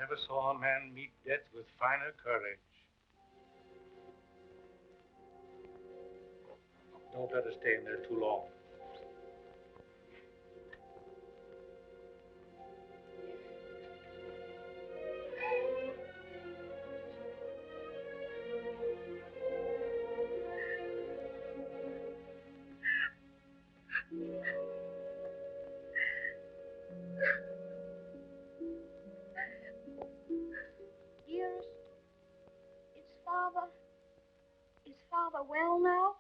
Never saw a man meet death with finer courage. Don't let us stay in there too long. Dearest, is Father well now?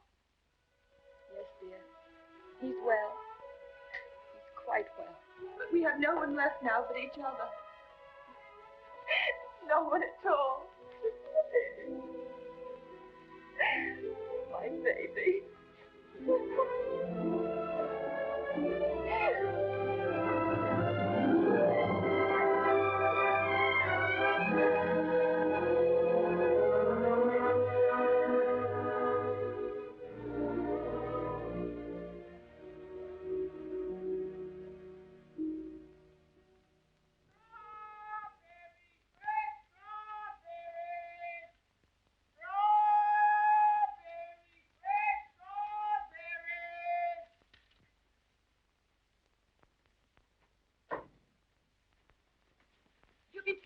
Yes, dear. He's well. He's quite well. But we have no one left now but each other. No one at all. My baby.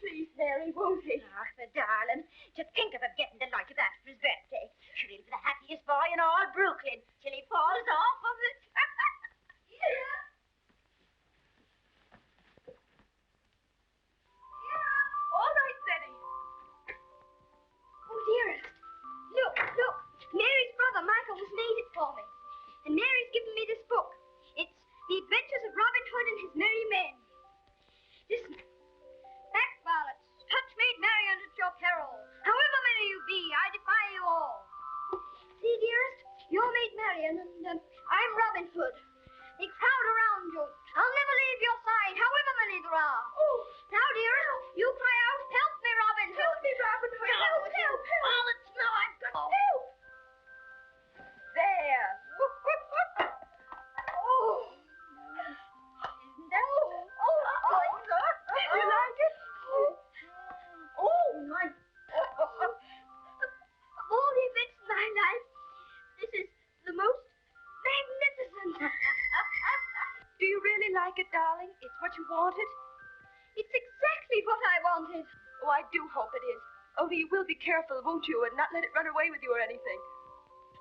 Please, Mary, won't he? Ah, the darling. To think of him getting the like of that for his birthday. Sure, he'll be the happiest boy in all Brooklyn till he falls off of it. Yeah. All right, Betty. Oh, dearest. Look. Mary's brother, Michael, has made it for me. And Mary's given me this book. It's The Adventures of Robin Hood and His Merry Men. Listen. Back ballots, touch made merry under your peril. However many you be, I defy you all. See, dearest, you're made merry, and I'm Robin Hood. They crowd around you. I'll never leave your side, however many there are. Oh, now, dearest, you cry out, help me, Robin Hood. Help me, Robin Hood. Help. All it's no, I'm going. Help. There. Oh. Isn't that? You like it? Oh, my. Of all the events in my life, this is the most magnificent. Do you really like it, darling? It's what you wanted? It's exactly what I wanted. Oh, I do hope it is. Only you will be careful, won't you, and not let it run away with you or anything.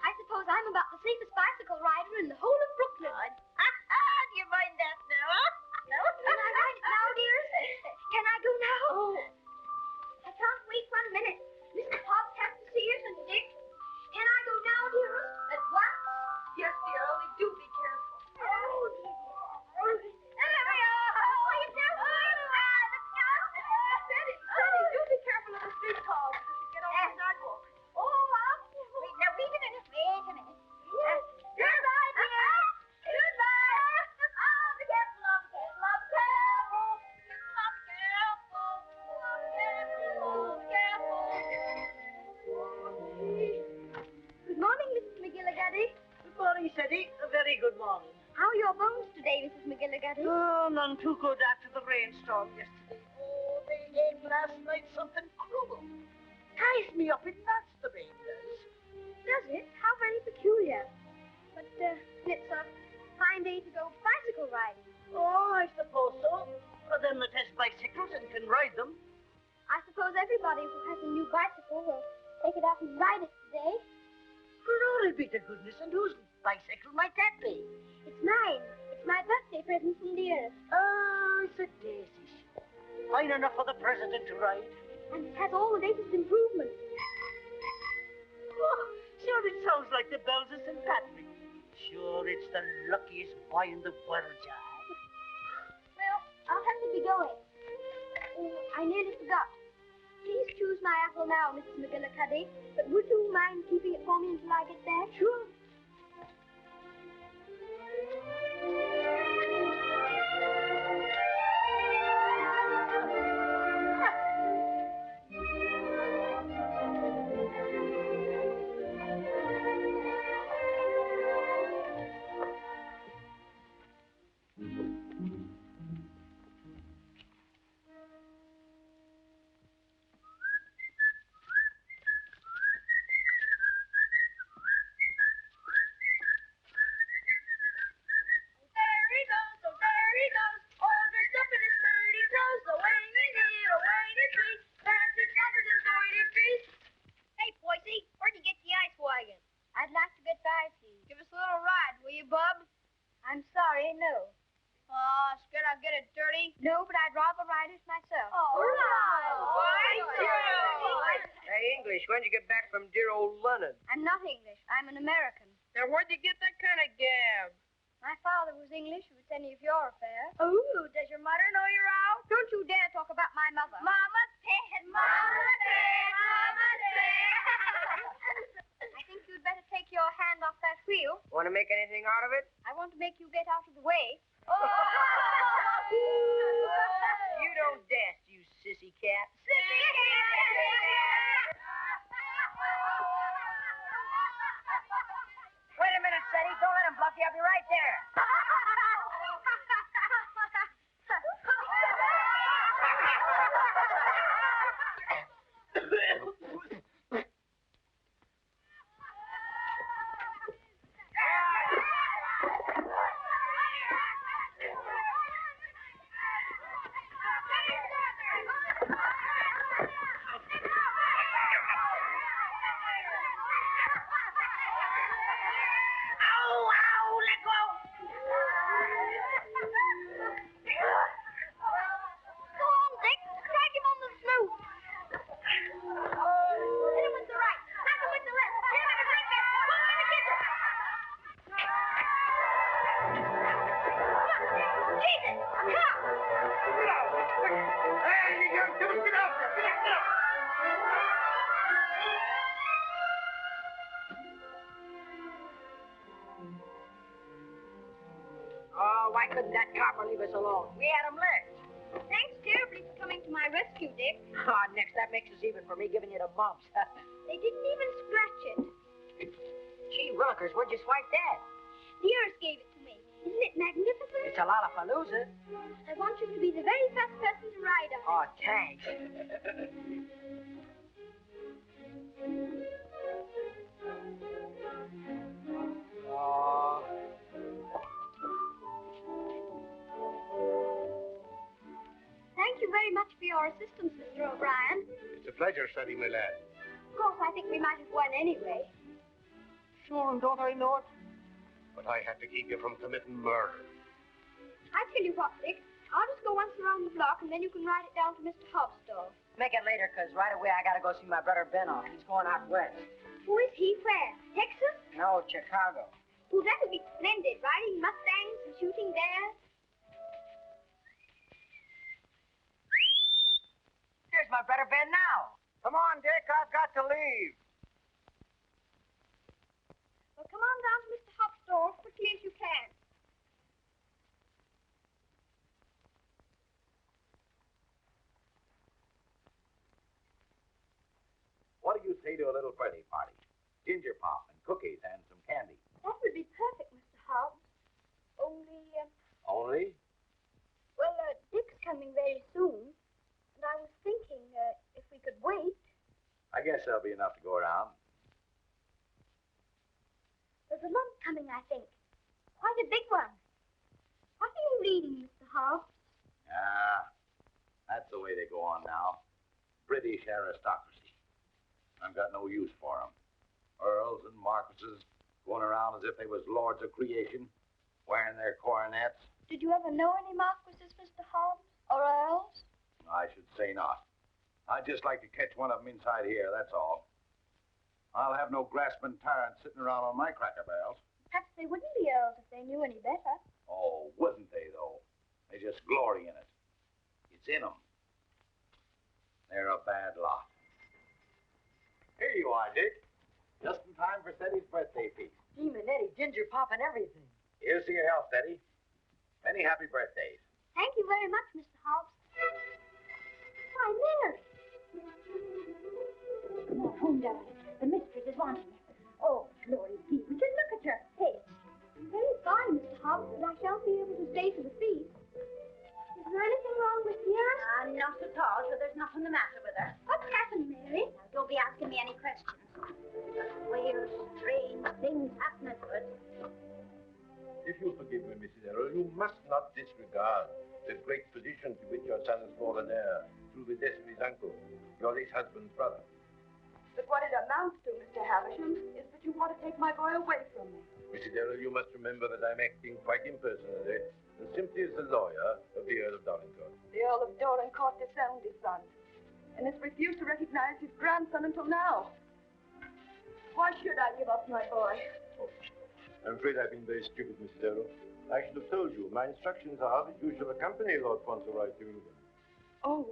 I suppose I'm about the safest bicycle rider in the whole of Brooklyn. Do you mind that now, huh? No? Can I ride it now, dearest? Can I go now? Oh. I can't wait 1 minute. Mr. Hobbs has to see it, and Dick. Can I go now, dearest? At once? Yes, dear, only do be careful. Oh, there we are. Quiet now, quiet. Let's go. Steady, do be careful of the street cars as you get over the sidewalk. Oh, wow. Wait a minute. Yes. Goodbye, dear. Goodbye. Oh, be careful, love. Good morning, Mrs. McGillicuddy. Good morning, Sadie. A very good morning. How are your bones today, Mrs. McGillicuddy? Oh, none too good after the rainstorm yesterday. Oh, they ate last night something cruel. Ties me up in knots, the rain does. Does it? How very peculiar. But it's a fine day to go bicycle riding. Oh, I suppose so. For them that has bicycles and can ride them. I suppose everybody who has a new bicycle will take it out and ride it today. Glory be to goodness, and whose bicycle might that be? It's mine. It's my birthday present from dearest. Oh, it's a daisy. Fine enough for the president to ride. And it has all the latest improvements. Oh, sure, it sounds like the bells of St. Patrick. Sure, it's the luckiest boy in the world, John. Well, I'll have to be going. Oh, I nearly forgot. Please choose my apple now, Mrs. McGillicuddy. But would you mind keeping it for me until I get back? Sure. I'd rather write it myself. Hey, English, when'd you get back from dear old London? I'm not English. I'm an American. Now, where'd you get that kind of gab? My father was English, if it's any of your affair. Oh, does your mother know you're out? Don't you dare talk about my mother. Mama said, Mama said, Mama said. I think you'd better take your hand off that wheel. Want to make anything out of it? I want to make you get out of the way. You don't dance, you sissy cat. Wait a minute, Ceddy. Don't let him bluff you. I'll be right there. Oh, why couldn't that copper leave us alone? We had him licked. Thanks terribly for coming to my rescue, Dick. Oh, next, that makes us even for me giving you the bumps. They didn't even scratch it. Gee, Willikers, where'd you swipe that? The Earth gave it to me. Isn't it magnificent? It's a Lollapalooza. I want you to be the very first person to ride on it. Oh, thanks. Oh. Thank you very much for your assistance, Mr. O'Brien. It's a pleasure, Ceddy, my lad. Of course, I think we might have won anyway. Sure, and don't I know it? But I had to keep you from committing murder. I tell you what, Dick. I'll just go once around the block, and then you can ride it down to Mr. Hobbs' store. Make it later, because right away I got to go see my brother Ben off. He's going out west. Who is he? Where? Texas? No, Chicago. Oh, that would be splendid. Riding Mustangs and shooting bears. Here's my brother Ben now. Come on, Dick, I've got to leave. Well, come on down to Mr. Hobbs' store as quickly as you can. What do you say to a little birthday party? Ginger pop and cookies and some candy. That would be perfect, Mr. Hobbs. Only, Only? well, Dick's coming very soon. And I was thinking, if we could wait. I guess there'll be enough to go around. There's a lump coming, I think. Quite a big one. What are you reading, Mr. Hobbs? Ah, that's the way they go on now. British aristocracy. I've got no use for them. Earls and marquises going around as if they was lords of creation, wearing their coronets. Did you ever know any marquises, Mr. Hobbs? Or earls? I should say not. I'd just like to catch one of them inside here, that's all. I'll have no grasping tyrants sitting around on my cracker barrels. Perhaps they wouldn't be earls if they knew any better. Oh, wouldn't they, though? They just glory in it. It's in them. They're a bad lot. Here you are, Dick. Just in time for Teddy's birthday feast. Gee, Manetti, ginger pop and everything. Here's to your health, Teddy. Many happy birthdays. Thank you very much, Mr. Hobbs. Why, Mary. Come on home, darling. The mistress is wanting you. Oh, glory be. Just look at your face. I'm very sorry, Mr. Hobbs, but I shan't be able to stay for the feast. Is there anything wrong with Dearest? Not at all, so there's nothing the matter with her. What's happened, Mary? Now, don't be asking me any questions. Queer, strange things happening to us. If you'll forgive me, Mrs. Errol, you must not disregard the great position to which your son has fallen heir through the death of his uncle, your late husband's brother. But what it amounts to, Mr. Havisham, is that you want to take my boy away from me. Mrs. Errol, you must remember that I'm acting quite impersonally and simply as the lawyer of the Earl of Dollington. The Earl taught to sound his son, and has refused to recognize his grandson until now. Why should I give up my boy? Oh, I'm afraid I've been very stupid, Mrs. Errol. I should have told you. My instructions are that you shall accompany Lord Faunt Leroy to England. Oh.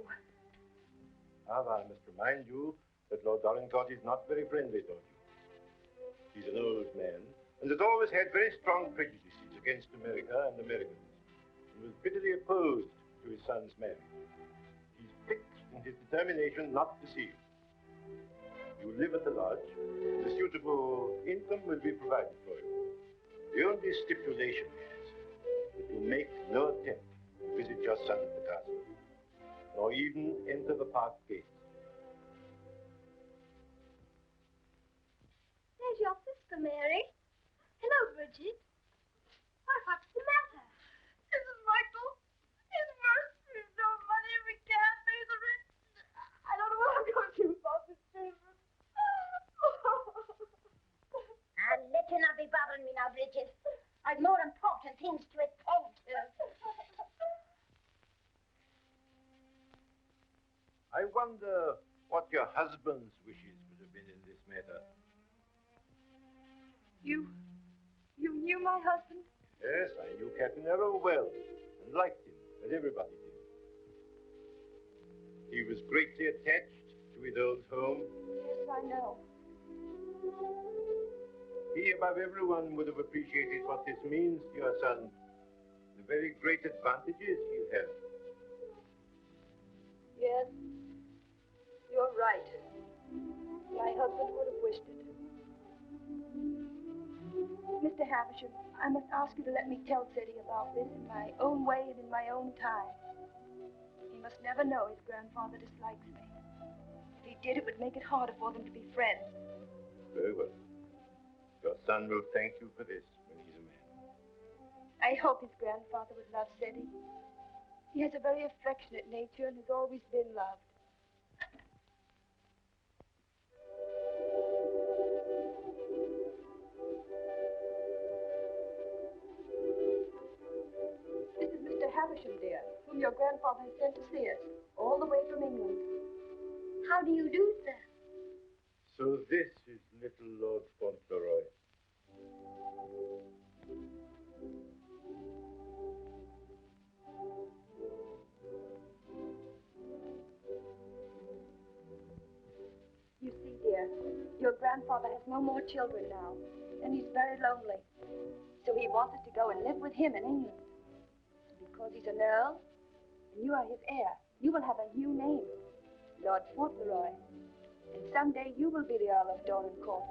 However, I must remind you that Lord Dollingcourt is not very friendly toward you. He's an old man, and has always had very strong prejudices against America and Americans, and was bitterly opposed to his son's marriage. He's fixed in his determination not to see you. You will live at the lodge, and a suitable income will be provided for you. The only stipulation is that you make no attempt to visit your son at the castle, nor even enter the park gates. There's your sister, Mary. Hello, Bridget. What's the matter? Mrs. Michael, his mercy, no money, we can't pay the rent. I don't know what I'm going to do about this children. I'll let you not be bothering me now, Bridget. I've more important things to attend to. I wonder what your husband's wishes would have been in this matter. You knew my husband? Yes, I knew Captain Errol well, and liked him, as everybody did. He was greatly attached to his old home. Yes, I know. He, above everyone, would have appreciated what this means to your son, the very great advantages he'll have. Yes, you're right. My husband would have wished it. Mr. Havisham, I must ask you to let me tell Ceddie about this in my own way and in my own time. He must never know his grandfather dislikes me. If he did, it would make it harder for them to be friends. Very well. Your son will thank you for this when he's a man. I hope his grandfather would love Ceddie. He has a very affectionate nature and has always been loved. This is Mr. Havisham, dear, whom your grandfather has sent to see us, all the way from England. How do you do, sir? So this is little Lord Faunt Leroy. You see, dear, your grandfather has no more children now, and he's very lonely. So he wants us to go and live with him in England. Because he's an earl, and you are his heir, you will have a new name, Lord Faunt Leroy. And someday you will be the Earl of Dorincourt.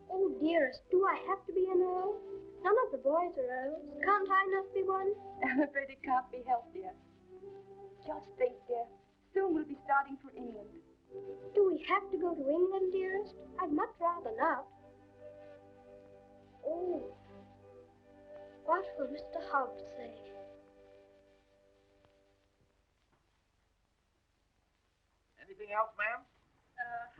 Oh, dearest, do I have to be an earl? None of the boys are earls. Can't I not be one? I'm afraid it can't be helped, dear. Just think, dear, soon we'll be starting for England. Do we have to go to England, dearest? I'd much rather not. Oh, what will Mr. Hobbs say? Anything else, ma'am?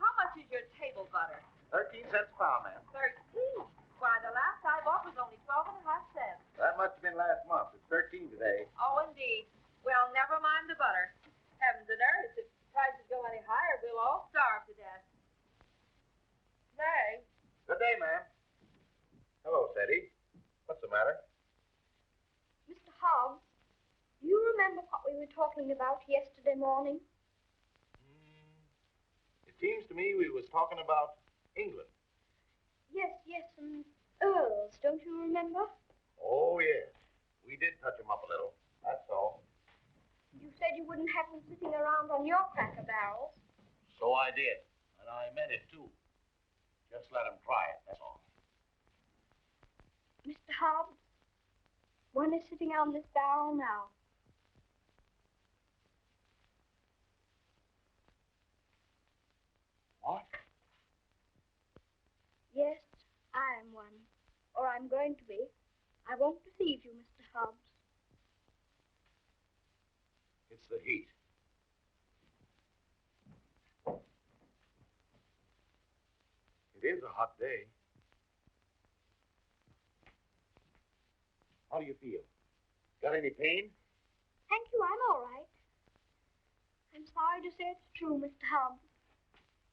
How much is your table butter? 13 cents a pound, ma'am. 13. Why, the last I bought was only 12.5 cents. That must have been last month. It's 13 today. Oh, indeed. Well, never mind the butter. Heavens and earth, if prices go any higher, we'll all starve to death. Nay. Good day, ma'am. Hello, Ceddie. What's the matter? Mr. Hobbs, do you remember what we were talking about yesterday morning? It seems to me we was talking about England. Yes, and earls, don't you remember? Oh, yes. We did touch them up a little. That's all. You said you wouldn't have them sitting around on your cracker barrels. So I did. And I meant it, too. Just let them try it, that's all. Mr. Hobbs, one is sitting on this barrel now. What? Yes, I am one. Or I'm going to be. I won't deceive you, Mr. Hobbs. It's the heat. It is a hot day. How do you feel? Got any pain? Thank you, I'm all right. you say it's true, Mr. Hobbs.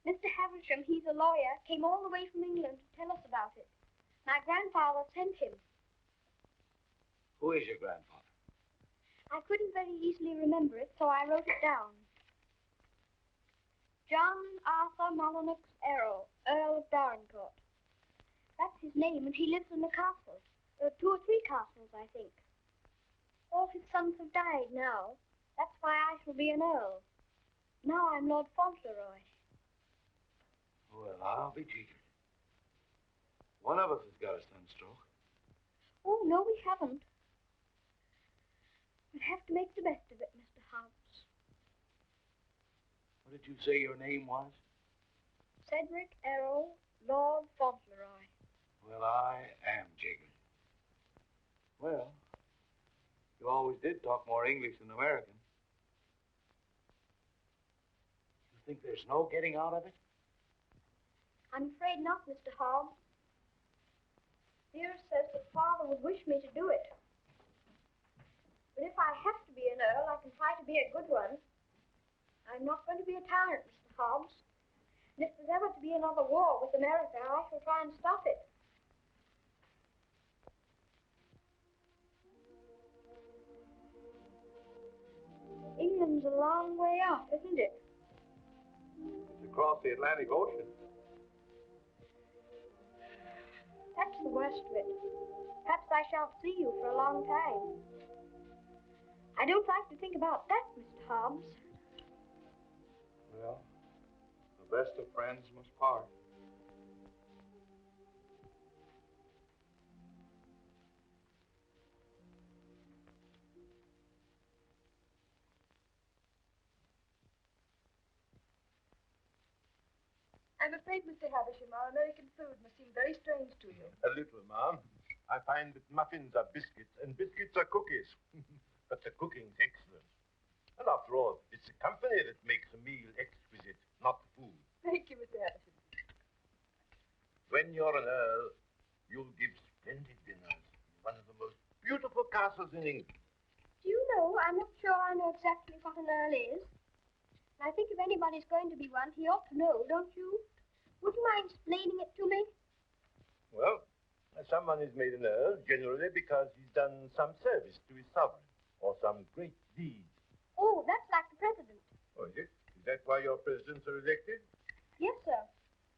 Mr. Havisham, he's a lawyer, came all the way from England to tell us about it. My grandfather sent him. Who is your grandfather? I couldn't very easily remember it, so I wrote it down. John Arthur Molyneux Errol, Earl of Dorincourt. That's his name, and he lives in a castle. 2 or 3 castles, I think. All his sons have died now. That's why I shall be an earl. Now I'm Lord Faunt Leroy. Well, I'll be cheated. One of us has got a sunstroke. Oh, no, we haven't. We'll have to make the best of it, Mr. Hobbs. What did you say your name was? Cedric Errol, Lord Fauntleroy. Well, I am jiggered. Well, you always did talk more English than American. You think there's no getting out of it? I'm afraid not, Mr. Hobbs. Dearest says that Father would wish me to do it. But if I have to be an earl, I can try to be a good one. I'm not going to be a tyrant, Mr. Hobbs. And if there's ever to be another war with America, I shall try and stop it. England's a long way off, isn't it? It's across the Atlantic Ocean. That's the worst of it. Perhaps I shan't see you for a long time. I don't like to think about that, Mr. Hobbs. Well, the best of friends must part. I'm afraid, Mr. Havisham, our American food must seem very strange to you. A little, Ma'am. I find that muffins are biscuits and biscuits are cookies. But the cooking's excellent. And after all, it's the company that makes a meal exquisite, not the food. Thank you, Mr. Havisham. When you're an earl, you'll give splendid dinners in one of the most beautiful castles in England. Do you know, I'm not sure I know exactly what an earl is. I think if anybody's going to be one, he ought to know, don't you? Would you mind explaining it to me? Well, someone is made an earl generally because he's done some service to his sovereign or some great deed. Oh, that's like the president. Oh, is it? Is that why your presidents are elected? Yes, sir.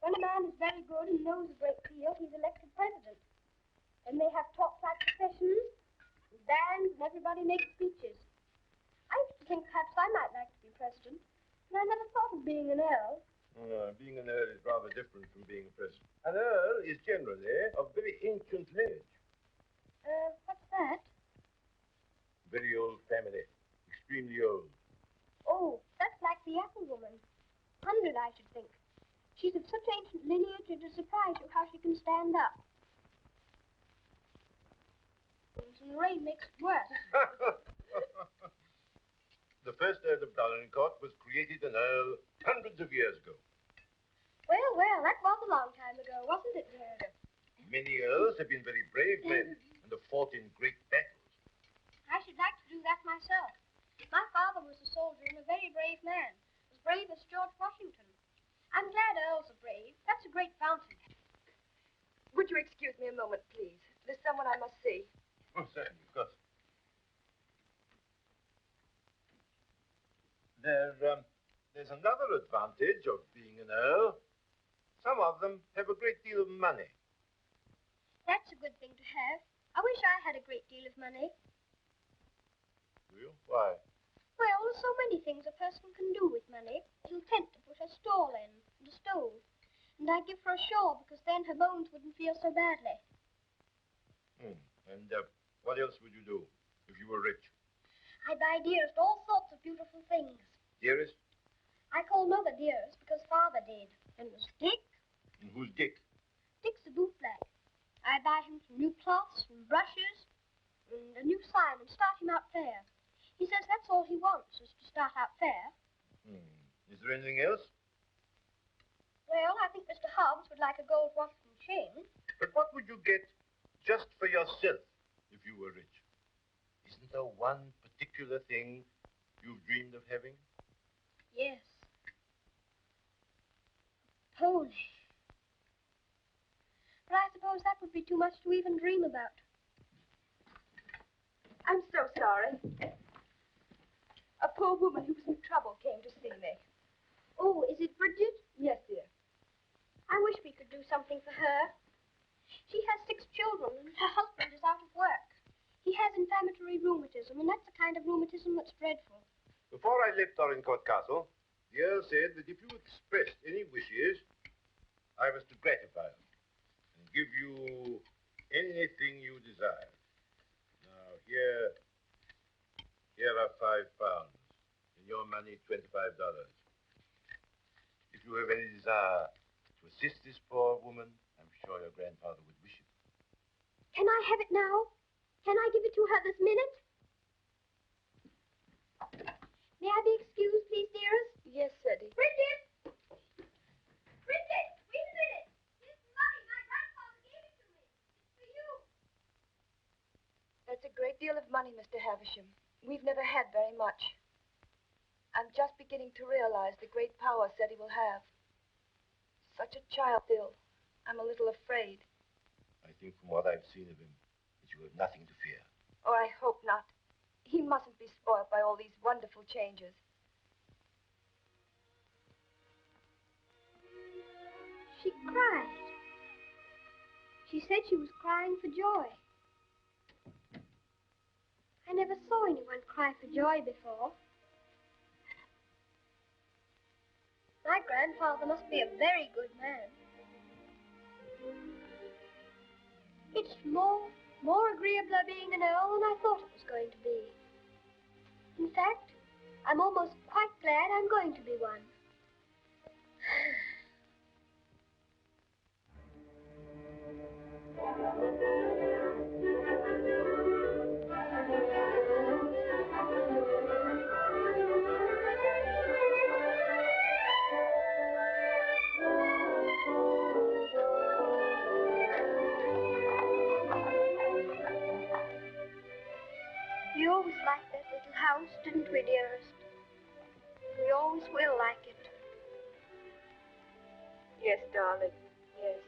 When a man is very good and knows a great deal, he's elected president. And they have talks like processions, and bands, and everybody makes speeches. I used to think perhaps I might like to be president, and I never thought of being an earl. Being an earl is rather different from being a president. An earl is generally of very ancient lineage. What's that? Very old family. Extremely old. Oh, that's like the apple woman. 100, I should think. She's of such ancient lineage, it will surprise you how she can stand up. And the rain makes it worse. The first Earl of Dorincourt was created an earl hundreds of years ago. Well, well, that was a long time ago, wasn't it, dear? Many earls have been very brave men and have fought in great battles. I should like to do that myself. My father was a soldier and a very brave man, as brave as George Washington. I'm glad earls are brave. That's a great fountain. Would you excuse me a moment, please? There's someone I must see. Oh, certainly, of course. There's another advantage of being an earl. Some of them have a great deal of money. That's a good thing to have. I wish I had a great deal of money. Do you? Why? Well, there's so many things a person can do with money. A little tent to put her stall in, and a stove. And I'd give her a shawl, because then her bones wouldn't feel so badly. And what else would you do if you were rich? I'd buy Dearest all sorts of beautiful things. Dearest? I call Mother Dearest because Father did. And there's Dick. And who's Dick? Dick's a bootblack. I buy him some new cloths and brushes and a new sign and start him out fair. He says that's all he wants, is to start out fair. Is there anything else? Well, I think Mr. Hobbs would like a gold watch and chain. But what would you get just for yourself if you were rich? Isn't there one particular thing you've dreamed of having? Yes. Truly. But I suppose that would be too much to even dream about. I'm so sorry. A poor woman who was in trouble came to see me. Oh, is it Bridget? Yes, dear. I wish we could do something for her. She has 6 children, and her husband is out of work. He has inflammatory rheumatism, and that's the kind of rheumatism that's dreadful. Before I left Dorincourt Castle, the Earl said that if you expressed any wishes, I was to gratify them and give you anything you desired. Now, here are £5. In your money, $25. If you have any desire to assist this poor woman, I'm sure your grandfather would wish it. Can I have it now? Can I give it to her this minute? May I be excused, please, dearest? Yes, Eddie. Bridget! Bridget, wait a minute. Here's the money. My grandfather gave it to me. It's for you. That's a great deal of money, Mr. Havisham. We've never had very much. I'm just beginning to realize the great power Seti will have. Such a child still. I'm a little afraid. I think from what I've seen of him, that you have nothing to fear. Oh, I hope not. He mustn't be spoiled by all these wonderful changes. She cried. She said she was crying for joy. I never saw anyone cry for joy before. My grandfather must be a very good man. It's more agreeable being an earl than I thought it was going to be. In fact, I'm almost quite glad I'm going to be one. We always liked that little house, didn't we, dearest? We always will like it. Yes, darling. Yes.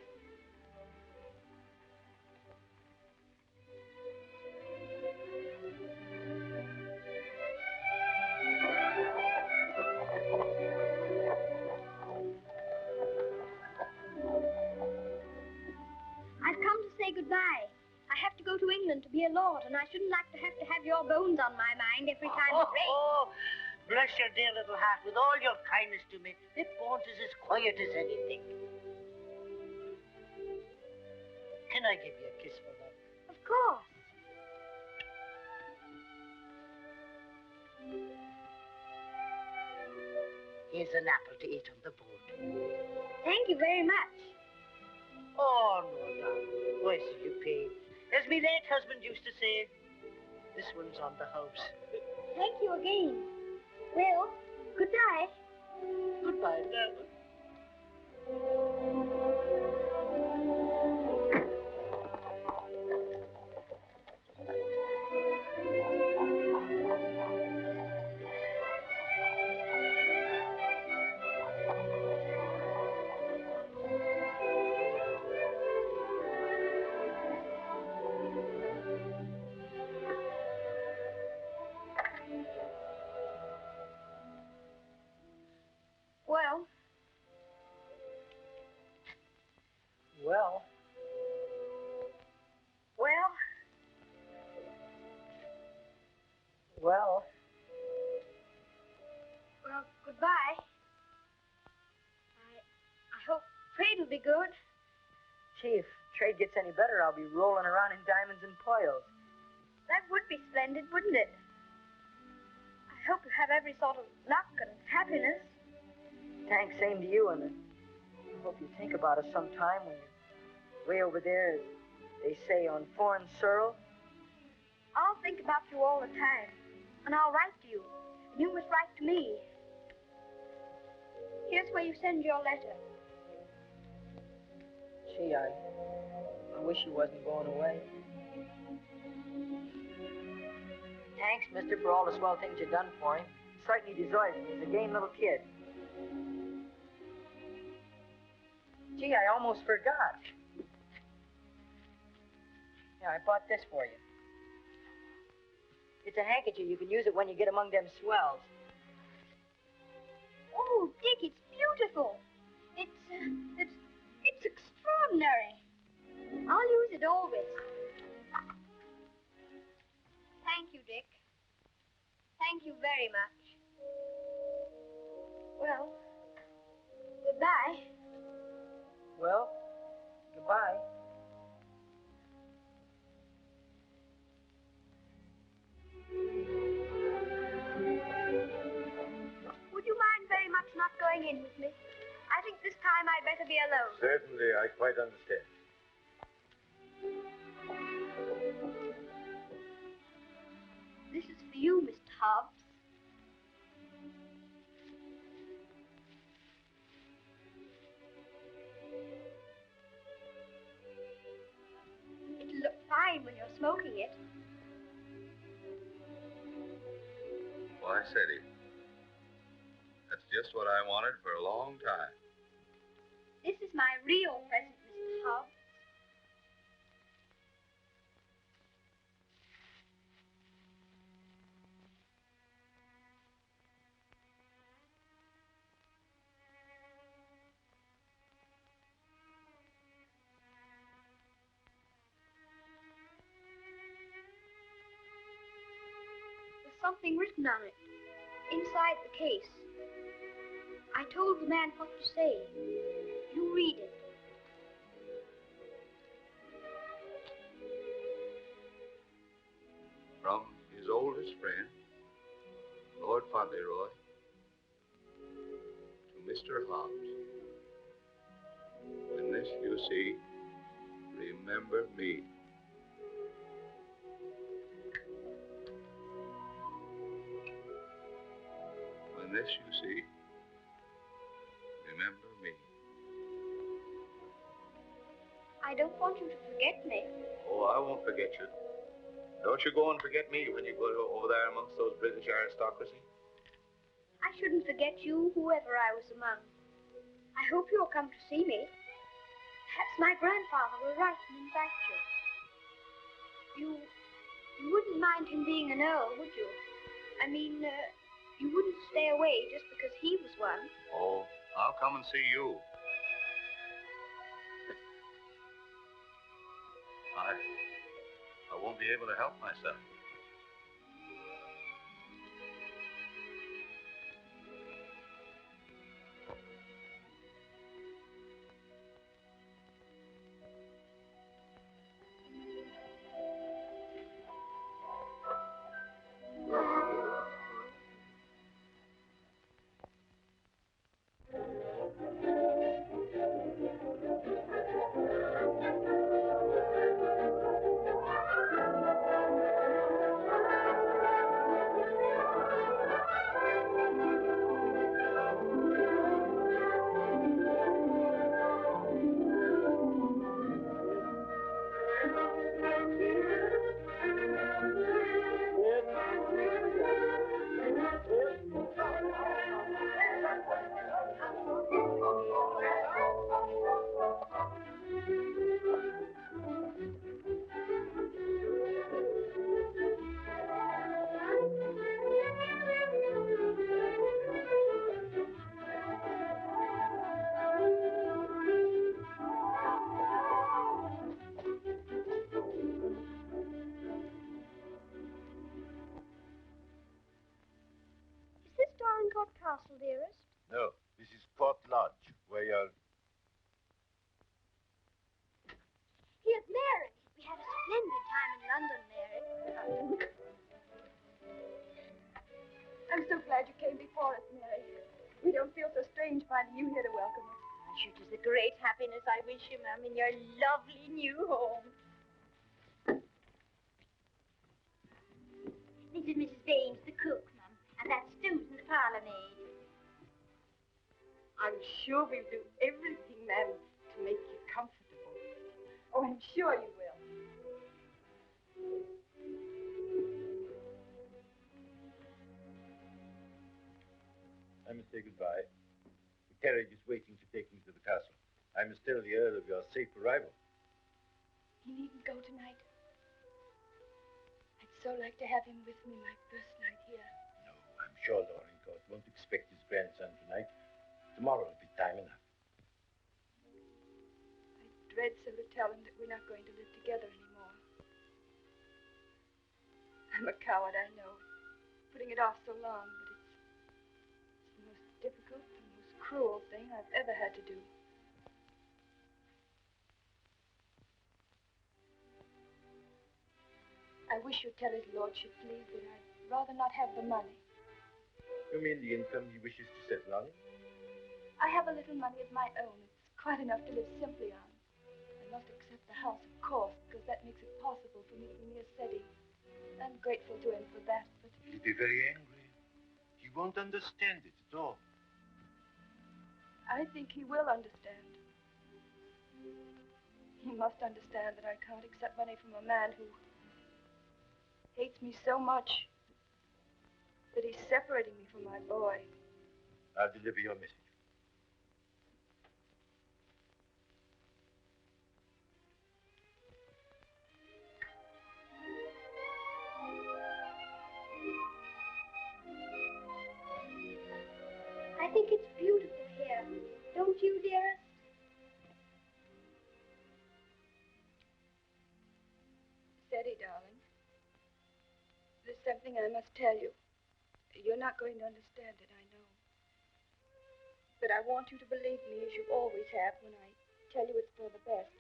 I've come to say goodbye. I have to go to England to be a lord, and I shouldn't like to have your bones on my mind every time it rains. Oh, bless your dear little heart with all your kindness to me. The Bones is as quiet as anything. Can I give you a kiss for that? Of course. Here's an apple to eat on the board. Thank you very much. Oh, no, darling. Why should you pay? As my late husband used to say, this one's on the house. Thank you again. Well, goodbye. Goodbye, darling. Well, Well, well, goodbye. I hope trade will be good. Gee, if trade gets any better, I'll be rolling around in diamonds and pearls. That would be splendid, wouldn't it? I hope you have every sort of luck and happiness. Thanks, same to you, and I hope you think about us sometime when you're way over there, as they say, on foreign soil. I'll think about you all the time, and I'll write to you, and you must write to me. Here's where you send your letter. Gee, I wish he wasn't going away. Thanks, mister, for all the swell things you've done for him. Certainly deserves it. He's a game little kid. Gee, I almost forgot. Yeah, I bought this for you. It's a handkerchief. You can use it when you get among them swells. Oh, Dick, it's beautiful. It's extraordinary. I'll use it always. Thank you, Dick. Thank you very much. Well, goodbye. Well, goodbye. Would you mind very much not going in with me? I think this time I'd better be alone. Certainly, I quite understand. This is for you, Mr. Hobbs. It'll look fine when you're smoking it. Why, Sadie, that's just what I wanted for a long time. This is my real present, Mr. Hobbs. There's something written on it, inside the case. I told the man what to say. You read it. From his oldest friend, Lord Faunt Leroy, to Mr. Hobbs. When this you see, remember me. When this you see, remember me. I don't want you to forget me. Oh, I won't forget you. Don't you go and forget me when you go over there amongst those British aristocracy. I shouldn't forget you, whoever I was among. I hope you'll come to see me. Perhaps my grandfather will write and invite you. You wouldn't mind him being an earl, would you? I mean, you wouldn't stay away just because he was one. Oh, I'll come and see you. I won't be able to help myself. Is this Dorincourt Castle, dearest? No, this is Court Lodge, where you're... Here's Mary. We had a splendid time in London, Mary. I'm so glad you came before us, Mary. We don't feel so strange finding you here to welcome us. It is a great happiness I wish you, ma'am, in your lovely new home. This is Mrs. Baines, the cook, ma'am, and that's Susan, the parlour maid. I'm sure we'll do everything, ma'am, to make you comfortable. Oh, I'm sure you will. I must say goodbye. The carriage is waiting to take me to the castle. I must tell the Earl of your safe arrival. He needn't go tonight. I'd so like to have him with me my first night here. No, I'm sure Dorincourt won't expect his grandson tonight. Tomorrow will be time enough. I dread so to tell him that we're not going to live together anymore. I'm a coward, I know, putting it off so long, but it's the most difficult, the most cruel thing I've ever had to do. I wish you'd tell his lordship, please, that I'd rather not have the money. You mean the income he wishes to settle on? I have a little money of my own. It's quite enough to live simply on. I must accept the house, of course, because that makes it possible for me to be near Seti. I'm grateful to him for that, but... He'll be very angry. He won't understand it at all. I think he will understand. He must understand that I can't accept money from a man who hates me so much that he's separating me from my boy. I'll deliver your message. I think it's beautiful here. Don't you, dearest? Seti, darling, there's something I must tell you. You're not going to understand it, I know. But I want you to believe me, as you always have, when I tell you it's for the best.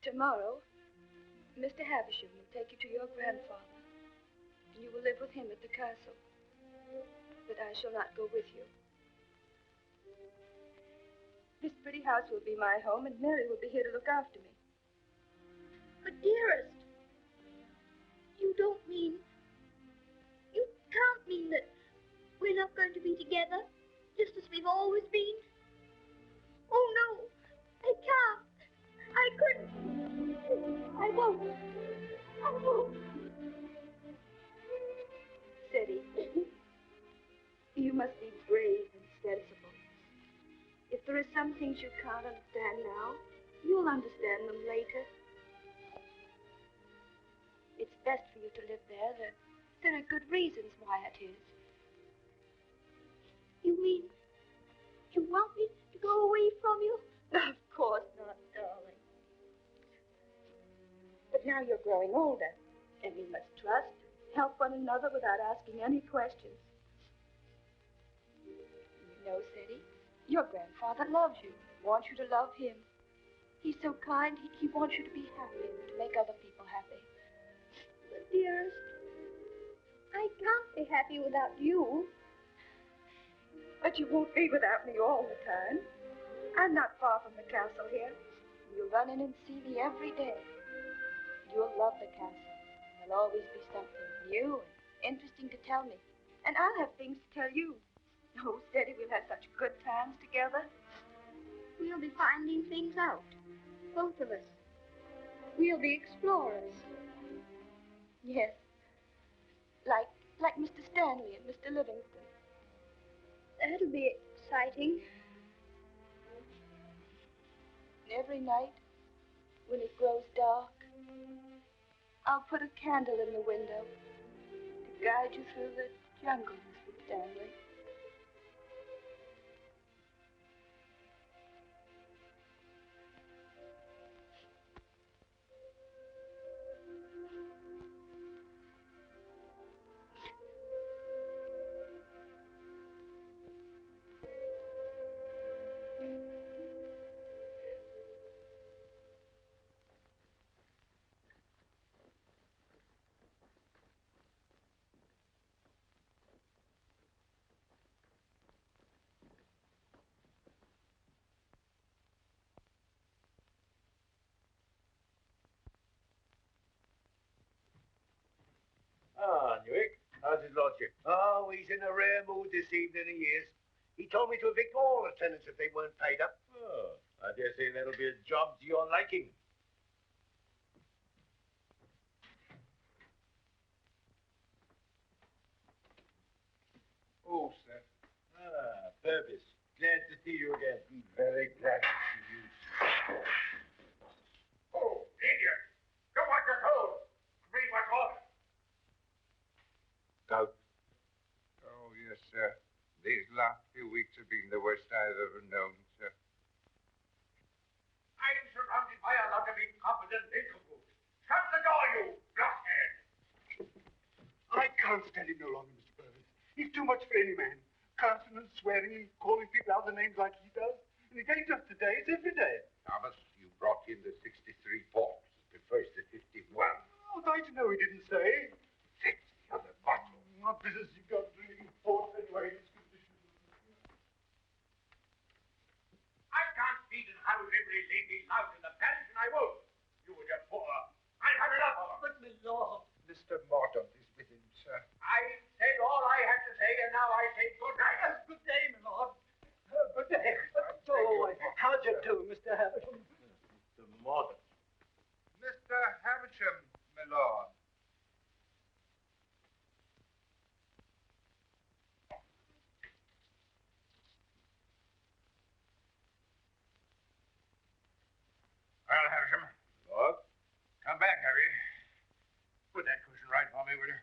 Tomorrow, Mr. Havisham will take you to your grandfather, and you will live with him at the castle. But I shall not go with you. This pretty house will be my home, and Mary will be here to look after me. But, dearest, you don't mean... You can't mean that we're not going to be together, just as we've always been. Oh, no, I can't. I couldn't. I won't. I won't. Seti, you must be brave and sensible. If there are some things you can't understand now, you'll understand them later. It's best for you to live there. There are good reasons why it is. You mean you want me to go away from you? Of course not, darling. But now you're growing older, and we must trust, help one another without asking any questions. You know, Seti, your grandfather loves you, wants you to love him. He's so kind, he wants you to be happy and to make other people happy. But, dearest, I can't be happy without you. But you won't be without me all the time. I'm not far from the castle here. You'll run in and see me every day. You'll love the castle. There'll always be something new and interesting to tell me. And I'll have things to tell you. Oh, Seti, we'll have such good times together. We'll be finding things out, both of us. We'll be explorers. Yes. Like Mr. Stanley and Mr. Livingston. That'll be exciting. Every night, when it grows dark, I'll put a candle in the window to guide you through the jungle, Mr. Stanley. Ah, Newick, how's his lordship? Oh, he's in a rare mood this evening, he is. He told me to evict all the tenants if they weren't paid up. Oh, I dare say that'll be a job to your liking. Oh, sir. Ah, Purvis. Glad to see you again. Very glad to see you. Oh, idiot! Do what you're told. Read what's ordered. Gout. Oh, yes, sir. These last few weeks have been the worst I've ever known, sir. I'm surrounded by a lot of incompetent nincompoops. Shut the door, you blockhead! I can't stand him no longer, Mr. Purvis. He's too much for any man. Cursing and swearing and calling people out the names like he does. And it ain't just today, it's every day. Thomas, you brought in the 63 forks. He prefers the 51. Oh, I know he didn't say. 6 other bottles. What business you got drinking forks anyway? I can't feed and house every lady lout in the parish, and I won't. You and your poor. I've had enough of them. But, my lord. Mr. Mordaunt is with him, sir. I said all I had to say, and now I say good night. Good day, my lord. Good day. Oh, how'd you do, Mr. Havisham? Mr. Mordaunt. Mr. Havisham, my lord. Well, Havisham. Lord? Come back, Harry. Put that cushion right for me, will you?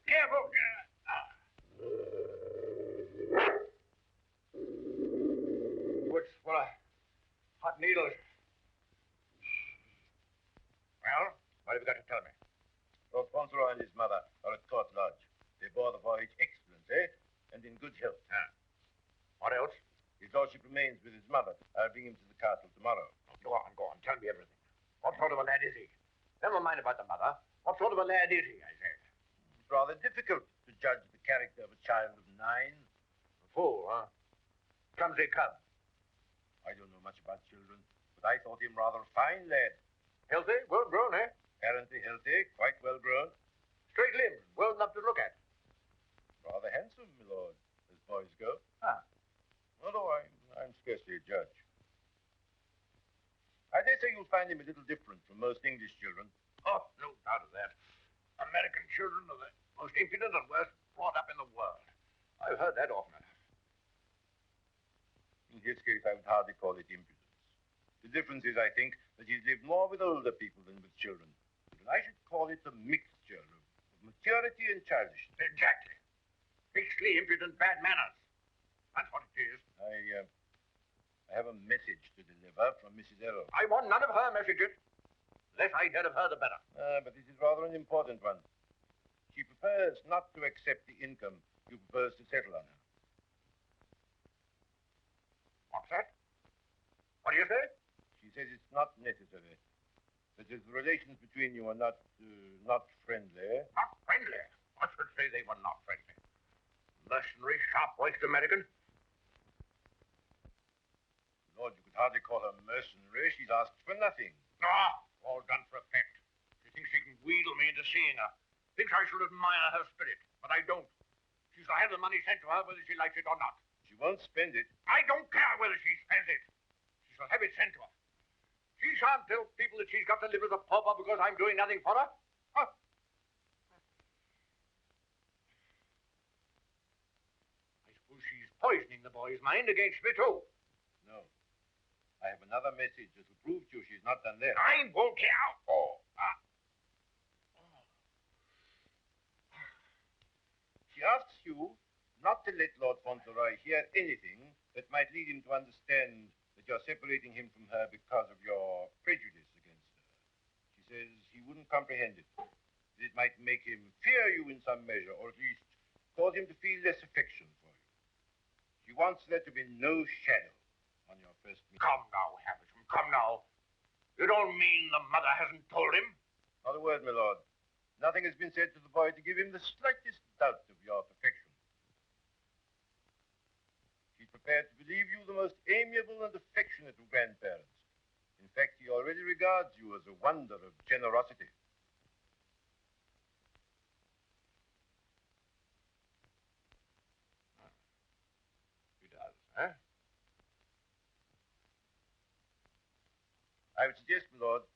Careful. What's full of hot needles? Well, what have you got to tell me? Lord Faunt Leroy and his mother are at Court Lodge. They bore the voyage excellent, and in good health. What else? His lordship remains with his mother. I'll bring him to the castle tomorrow. Go on. Tell me everything. What sort of a lad is he? Never mind about the mother. What sort of a lad is he, I said? It's rather difficult to judge the character of a child of 9. A fool, huh? Clumsy cub. I don't know much about children, but I thought him rather a fine lad. Healthy? Well grown, eh? Apparently healthy, quite well grown. Straight limbs, well enough to look at. Rather handsome, my lord, as boys go. Although I'm scarcely a judge. I dare say you'll find him a little different from most English children. Oh, no doubt of that. American children are the most impudent and worst brought up in the world. I've heard that often enough. In his case, I would hardly call it impudence. The difference is, I think, that he's lived more with older people than with children. And I should call it a mixture of maturity and childishness. Exactly. Fixedly impudent bad manners. That's what it is. I have a message to deliver from Mrs. Errol. I want none of her messages. The less I hear of her, the better. But this is rather an important one. She prefers not to accept the income you propose to settle on her. What's that? What do you say? She says it's not necessary. That the relations between you are not friendly. Not friendly? I should say they were not friendly. Mercenary, sharp-voiced American. Lord, you could hardly call her mercenary. She's asked for nothing. All done for effect. She thinks she can wheedle me into seeing her. Thinks I should admire her spirit, but I don't. She shall have the money sent to her whether she likes it or not. She won't spend it. I don't care whether she spends it. She shall have it sent to her. She shan't tell people that she's got to live as a pauper because I'm doing nothing for her. Huh? I suppose she's poisoning the boy's mind against me, too. No. I have another message that will prove to you she's not done that. I won't care. She asks you not to let Lord Faunt Leroy hear anything that might lead him to understand that you're separating him from her because of your prejudice against her. She says he wouldn't comprehend it. That it might make him fear you in some measure, or at least cause him to feel less affection for you. She wants there to be no shadow on your first meeting. Come now, Havisham, come now. You don't mean the mother hasn't told him? Not a word, my lord. Nothing has been said to the boy to give him the slightest doubt of your perfection. She's prepared to believe you the most amiable and affectionate of grandparents. In fact, he already regards you as a wonder of generosity. He does, eh? I would suggest, my lord,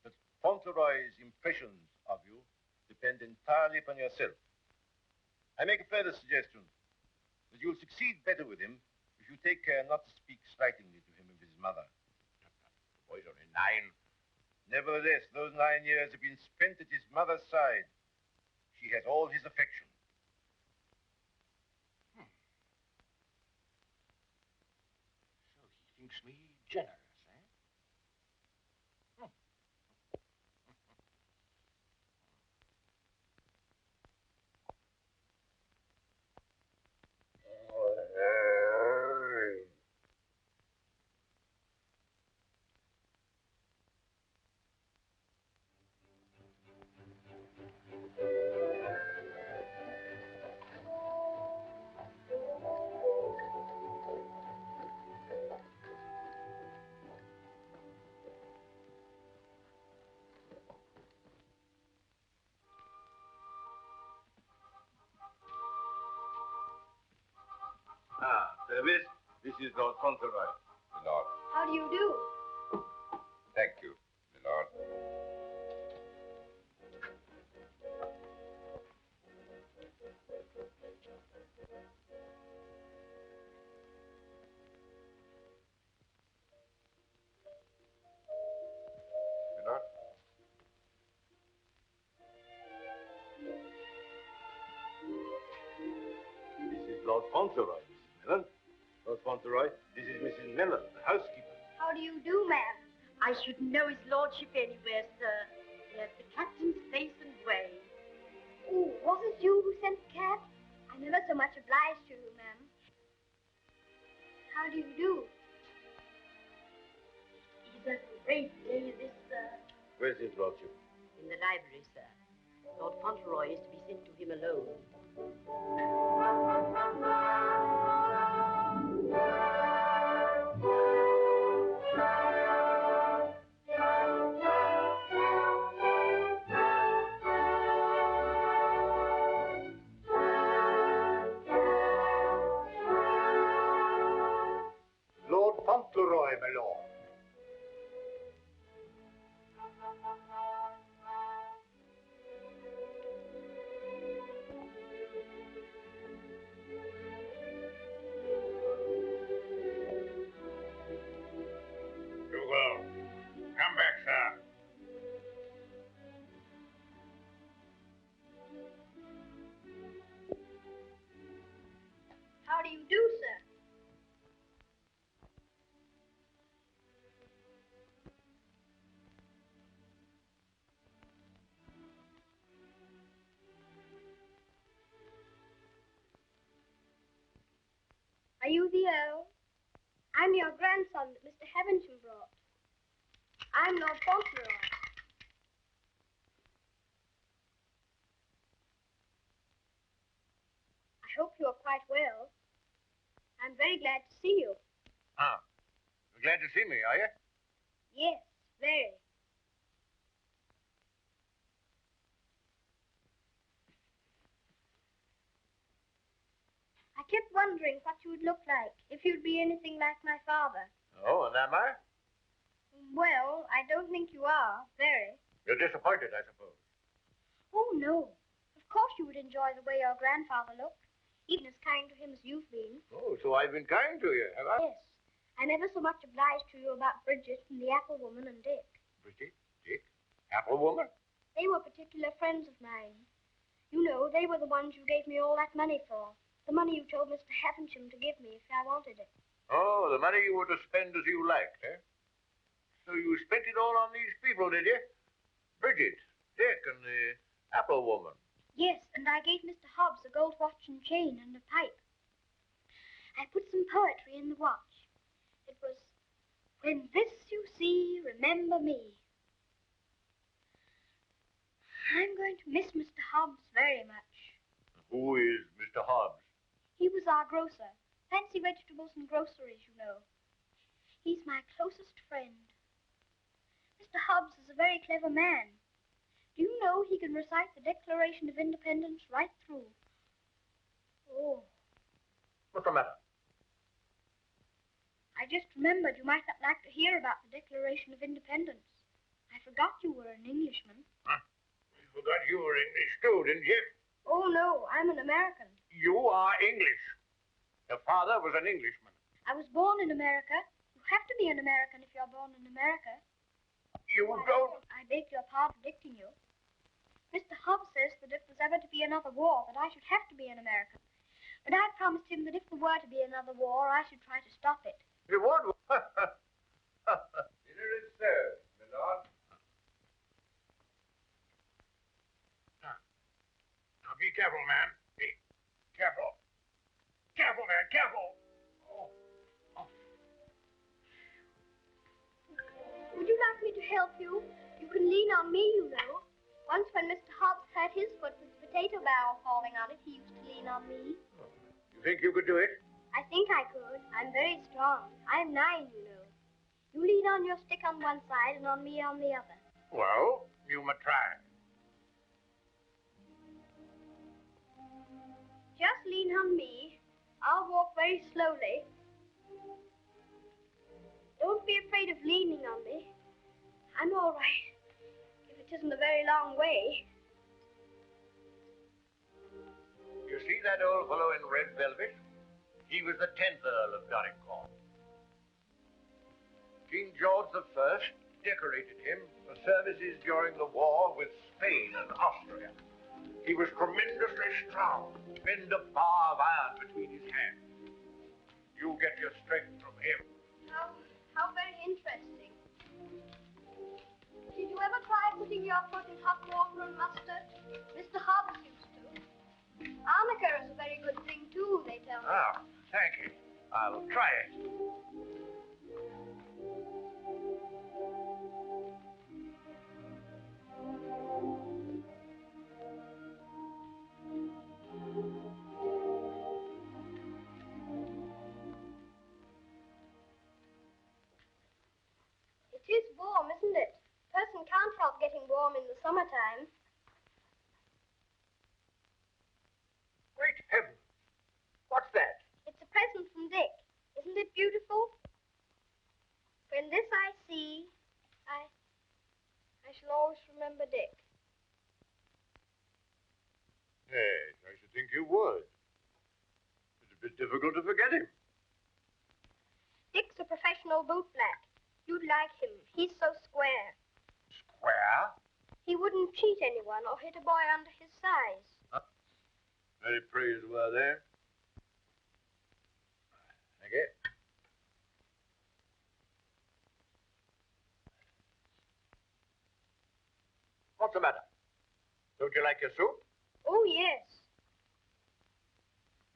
that Faunt Leroy's impressions of you depend entirely upon yourself. I make a further suggestion. that you'll succeed better with him if you take care not to speak slightingly to him of his mother. The boy's only 9. Nevertheless, those 9 years have been spent at his mother's side. She has all his affection. So he thinks me generous, eh? Service, this is Lord Faunt Leroy. My lord. How do you do? Thank you, my lord. My lord. This is Lord Faunt Leroy, Mrs. Mellon. Lord Faunt Leroy, this is Mrs. Mellon, the housekeeper. How do you do, ma'am? I shouldn't know his lordship anywhere, sir. He has the captain's face and way. Oh, was it you who sent the cab? I'm ever so much obliged to you, ma'am. How do you do? He's a great day, this, sir. Where's his lordship? In the library, sir. Lord Fauntleroy is to be sent to him alone. Lord Faunt Leroy, my lord. Dougal, come back, sir. How do you do, sir? Are you the Earl? I'm your grandson that Mr. Heavensham brought. I'm Lord Fauntleroy. I hope you are quite well. I'm very glad to see you. Ah, you're glad to see me, are you? Yes, very. I kept wondering what you would look like if you'd be anything like my father. Oh, and am I? Well, I don't think you are, very. You're disappointed, I suppose. Oh, no. Of course you would enjoy the way your grandfather looked, even as kind to him as you've been. Oh, so I've been kind to you, have I? Yes. I'm ever so much obliged to you about Bridget and the apple woman and Dick. Bridget, Dick, apple woman? They were particular friends of mine. You know, they were the ones you gave me all that money for. The money you told Mr. Heavensham to give me if I wanted it. Oh, the money you were to spend as you liked, eh? So you spent it all on these people, did you? Bridget, Dick, and the apple woman. Yes, and I gave Mr. Hobbs a gold watch and chain and a pipe. I put some poetry in the watch. It was, "When this you see, remember me." I'm going to miss Mr. Hobbs very much. Who is Mr. Hobbs? He was our grocer. Fancy vegetables and groceries, you know. He's my closest friend. Mr. Hobbs is a very clever man. Do you know he can recite the Declaration of Independence right through? Oh. What's the matter? I just remembered you might like to hear about the Declaration of Independence. I forgot you were an Englishman. Huh? You forgot you were English too, didn't you? Oh, no, I'm an American. You are English. Your father was an Englishman. I was born in America. You have to be an American if you're born in America. You don't... I beg your pardon predicting you. Mr. Hobbs says that if there's ever to be another war, that I should have to be an American. But I promised him that if there were to be another war, I should try to stop it. You would? Dinner is served, my lord. Now be careful, man. Be careful. Careful, man, careful. Would you like me to help you? You can lean on me, you know. Once when Mr. Hobbs hurt his foot with the potato barrel falling on it, he used to lean on me. You think you could do it? I think I could. I'm very strong. I'm 9, you know. You lean on your stick on one side and on me on the other. Well, you may try. Just lean on me. I'll walk very slowly. Don't be afraid of leaning on me. I'm all right, if it isn't a very long way. You see that old fellow in red velvet? He was the 10th Earl of Dorincourt. King George I decorated him for services during the war with Spain and Austria. He was tremendously strong, bend a bar of iron between his hands. You get your strength from him. How very interesting. Did you ever try putting your foot in hot water and mustard? Mr. Hobbs used to. Arnica is a very good thing, too, they tell me. Ah, thank you. I'll try it. It is warm, isn't it? A person can't help getting warm in the summertime. Great heavens! What's that? It's a present from Dick. Isn't it beautiful? When this I see, I shall always remember Dick. Yes, I should think you would. It's a bit difficult to forget him. Dick's a professional bootblack. You'd like him. He's so square. Square? He wouldn't cheat anyone or hit a boy under his size. Huh? Very praiseworthy there. Thank you. What's the matter? Don't you like your soup? Oh, yes.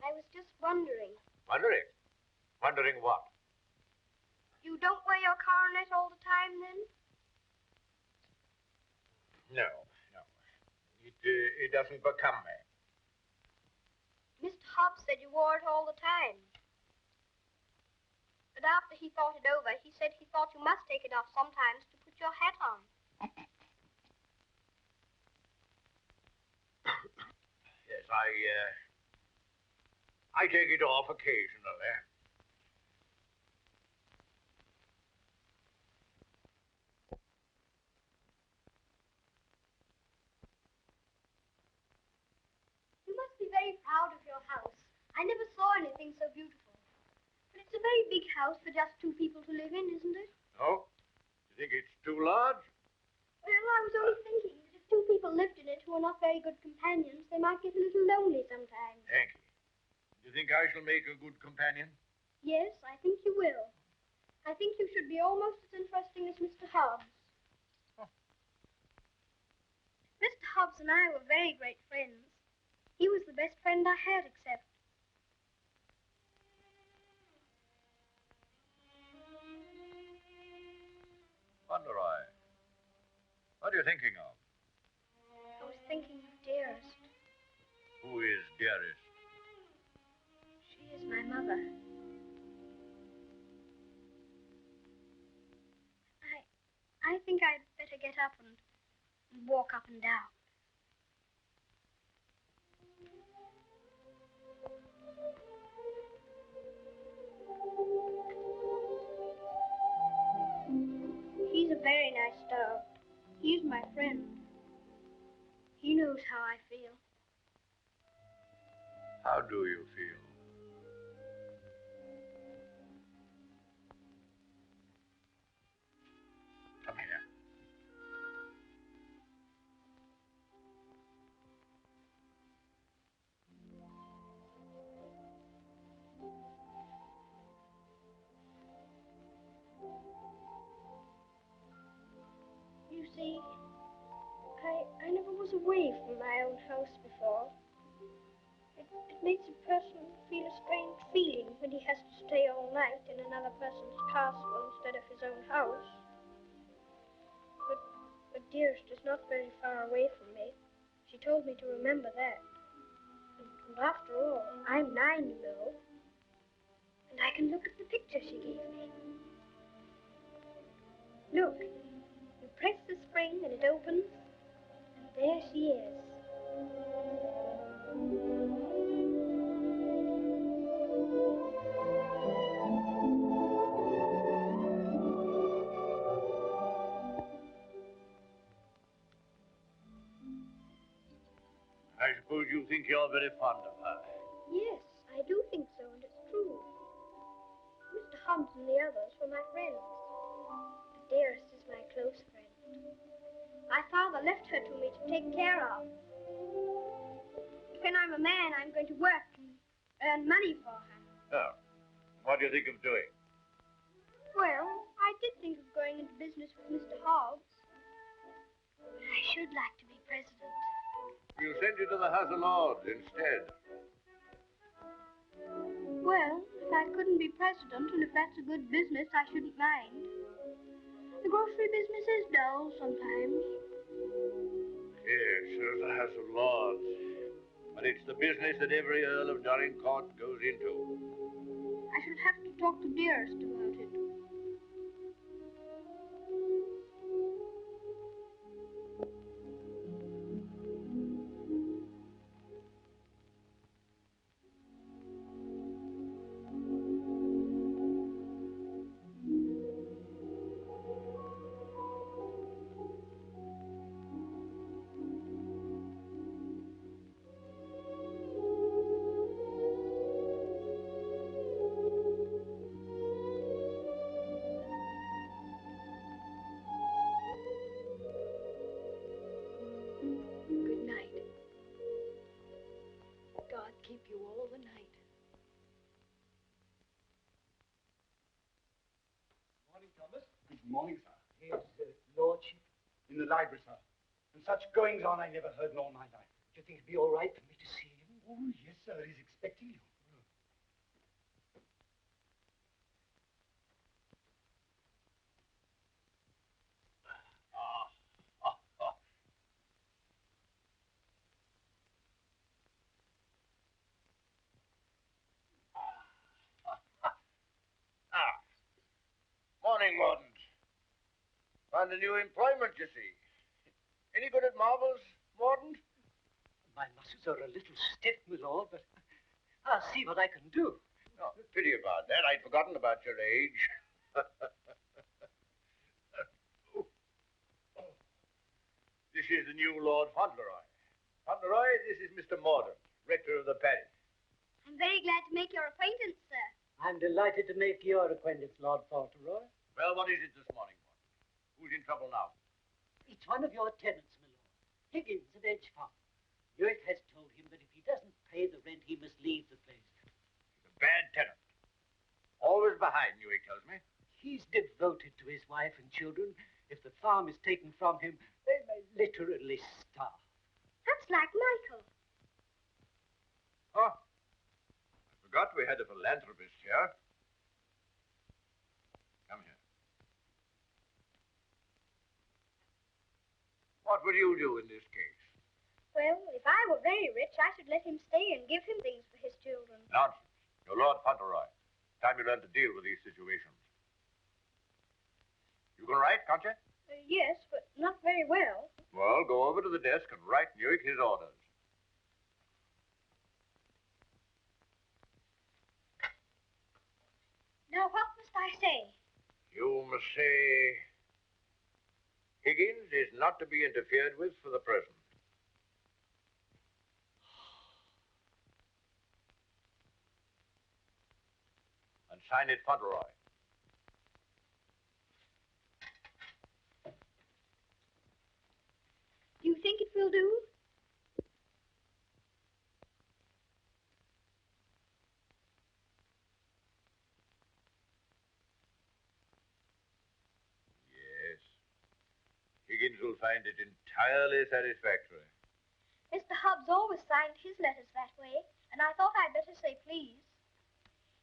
I was just wondering. Wondering? Wondering what? You don't wear your coronet all the time, then? No. It doesn't become me. Mr. Hobbs said you wore it all the time. But after he thought it over, he said he thought you must take it off sometimes to put your hat on. Yes, I take it off occasionally. You must be very proud of your house. I never saw anything so beautiful. But it's a very big house for just 2 people to live in, isn't it? Oh? You think it's too large? Well, I was only thinking that if 2 people lived in it who are not very good companions, they might get a little lonely sometimes. Thank you. Do you think I shall make a good companion? Yes, I think you will. I think you should be almost as interesting as Mr. Hobbs. Oh. Mr. Hobbs and I were very great friends. He was the best friend I had, except... Faunt Leroy, what are you thinking of? I was thinking of Dearest. Who is Dearest? She is my mother. I think I'd better get up and walk up and down. He's a very nice dog. He's my friend. He knows how I feel. How do you feel? away from my own house before. It makes a person feel a strange feeling when he has to stay all night in another person's castle instead of his own house. But Dearest is not very far away from me. She told me to remember that. And after all, I'm 9, you know. And I can look at the picture she gave me. Look, you press the spring and it opens, and there she is. I suppose you think you're very fond of her. Yes, I do think so, and it's true. Mr. Hobbs and the others were my friends. But Dearest is my close friend. My father left her to me to take care of. When I'm a man, I'm going to work and earn money for her. Oh. What do you think of doing? Well, I did think of going into business with Mr. Hobbs. But I should like to be president. We'll send you to the House of Lords instead. Well, if I couldn't be president, and if that's a good business, I shouldn't mind. The grocery business is dull sometimes. Yes, there's the House of Lords. But it's the business that every Earl of Dorincourt goes into. I should have to talk to Dearest about it. Good night. God keep you all the night. Morning, Thomas. Good morning, sir. His lordship. In the library, sir. And such goings on I never heard in all my life. Do you think it'd be all right for me to see him? Oh, yes, sir. He's expecting you. Morning, Mordaunt. Found a new employment, you see. Any good at marbles, Mordaunt? My muscles are a little stiff, my lord, but I'll see what I can do. No, pity about that. I'd forgotten about your age. This is the new Lord Faunt Leroy. Faunt Leroy, this is Mr. Mordaunt, rector of the parish. I'm very glad to make your acquaintance, sir. I'm delighted to make your acquaintance, Lord Fauntleroy. Well, what is it this morning, Mordaunt? Who's in trouble now? It's one of your tenants, my lord, Higgins of Edgefarm. York has told him that if he doesn't pay the rent, he must leave the place. He's a bad tenant. Always behind, Newick tells me. He's devoted to his wife and children. If the farm is taken from him, they may literally starve. That's like Michael. Oh, I forgot we had a philanthropist here. Come here. What would you do in this case? Well, if I were very rich, I should let him stay and give him things for his children. Nonsense. You're Lord Fauntleroy. Time you learn to deal with these situations. You can write, can't you? Yes, but not very well. Well, go over to the desk and write Newick his orders. Now, what must I say? You must say, Higgins is not to be interfered with for the present. And sign it Fauntleroy. Do you think it will do? Yes. Higgins will find it entirely satisfactory. Mr. Hobbs always signed his letters that way, and I thought I'd better say please.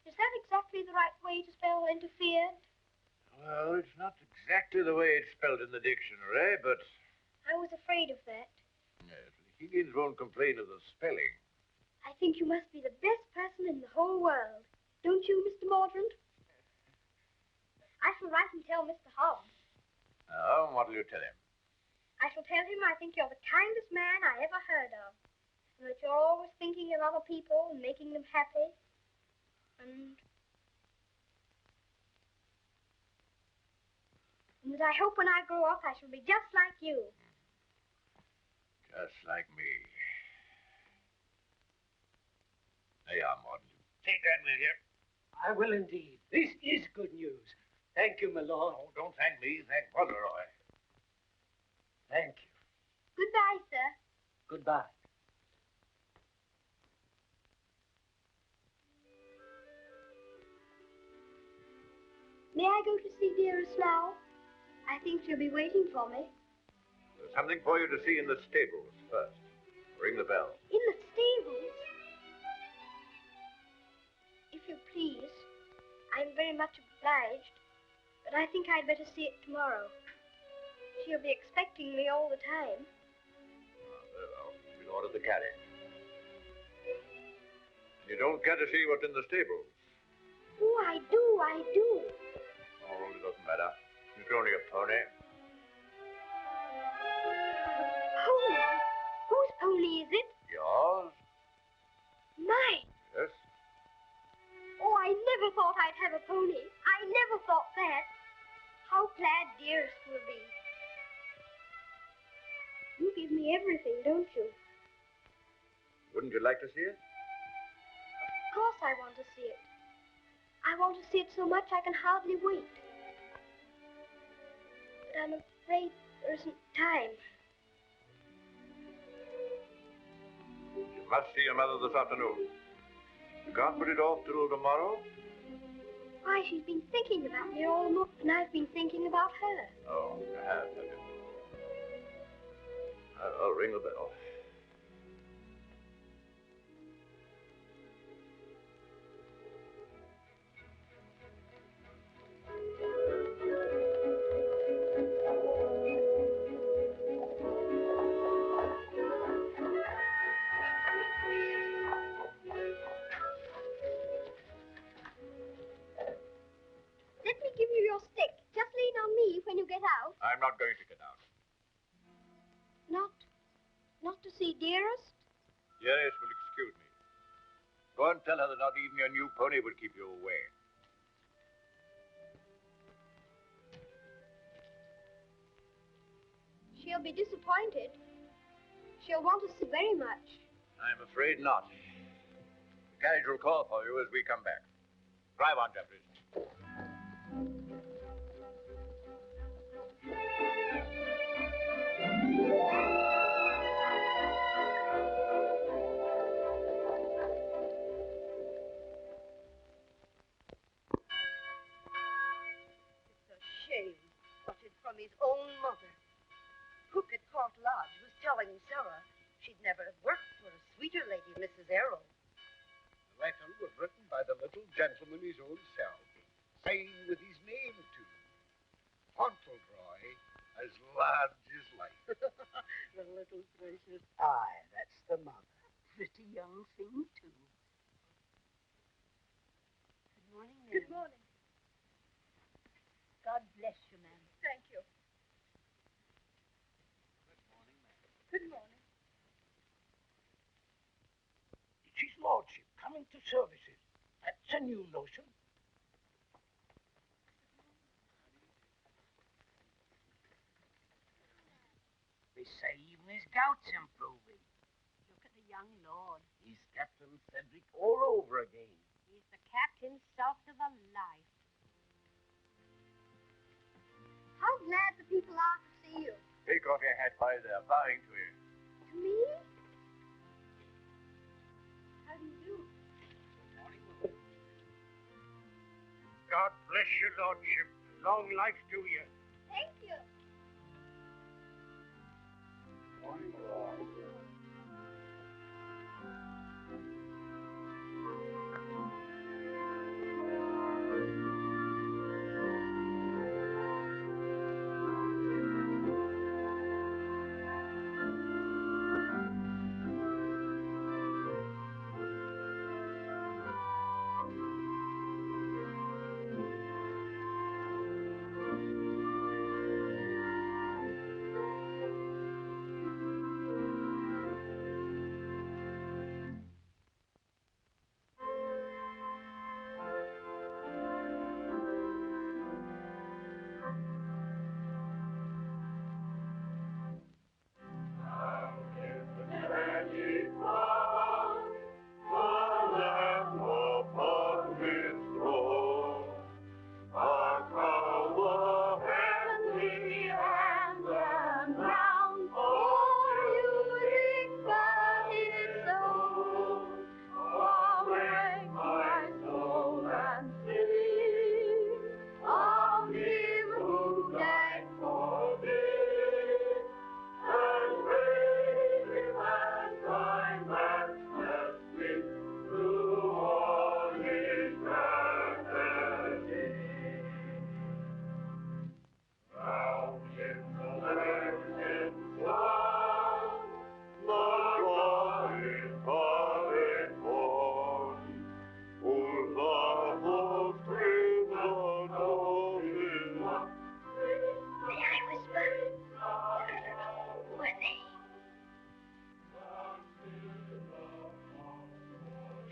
Is that exactly the right way to spell interfered? Well, it's not exactly the way it's spelled in the dictionary, but... I was afraid of that. Yes, Higgins won't complain of the spelling. I think you must be the best person in the whole world. Don't you, Mr. Mordaunt? I shall write and tell Mr. Hobbs. Oh, what'll you tell him? I shall tell him I think you're the kindest man I ever heard of, and that you're always thinking of other people and making them happy, and that I hope when I grow up I shall be just like you. Just like me. There you are, Morton. Take that with you. I will indeed. This is good news. Thank you, my lord. Oh, don't thank me. Thank Faunt Leroy. Thank you. Goodbye, sir. Goodbye. May I go to see dearest now? I think she'll be waiting for me. There's something for you to see in the stables first. Ring the bell. In the stables? If you please. I'm very much obliged, but I think I'd better see it tomorrow. She'll be expecting me all the time. Well, we'll order the carriage. You don't care to see what's in the stables? Oh, I do. Oh, it doesn't matter. It's only a pony. Pony? Whose pony is it? Yours? Mine. Yes. Oh, I never thought I'd have a pony. I never thought that. How glad dearest will be. You give me everything, don't you? Wouldn't you like to see it? Of course I want to see it. I want to see it so much I can hardly wait. But I'm afraid there isn't time. You must see your mother this afternoon. You can't put it off till tomorrow? Why, she's been thinking about me all morning, and I've been thinking about her. Oh, you have you? I'll ring the bell. Let me give you your stick. Just lean on me when you get out. I'm not going to get out. Not to see dearest? Dearest will excuse me. Go and tell her that not even your new pony would keep you away. She'll be disappointed. She'll want to see very much. I'm afraid not. The carriage will call for you as we come back. Drive on, Jeffries. From his own mother. Cook at Faunt Lodge was telling Sarah she'd never have worked for a sweeter lady, Mrs. Errol. The letter was written by the little gentleman his own self, signed with his name too. Faunt Leroy, as large as life. The little precious. Aye, that's the mother. Pretty young thing, too. Good morning, ma'am. Good morning. God bless you, ma'am. Thank you. Good morning, ma'am. Good morning. It's his lordship coming to services. That's a new notion. They say even his gout's improving. Look at the young lord. He's Captain Cedric all over again. He's the captain soft of a life. How glad the people are to see you. Take off your hat while they're bowing to you. To me? How do you do? Good morning, Will. God bless your lordship. Long life to you. Thank you. Morning, Lord.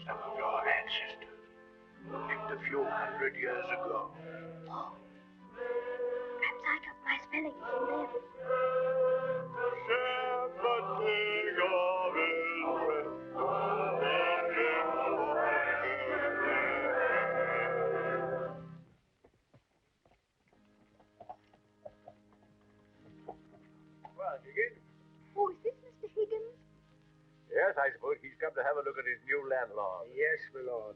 some of your ancestors lived a few hundred years ago. Oh. Perhaps I got my spelling from them. Well, Higgins? Oh, is this Mr. Higgins? Yes, I suppose he's come to have a look at his new landlord. Yes, my lord.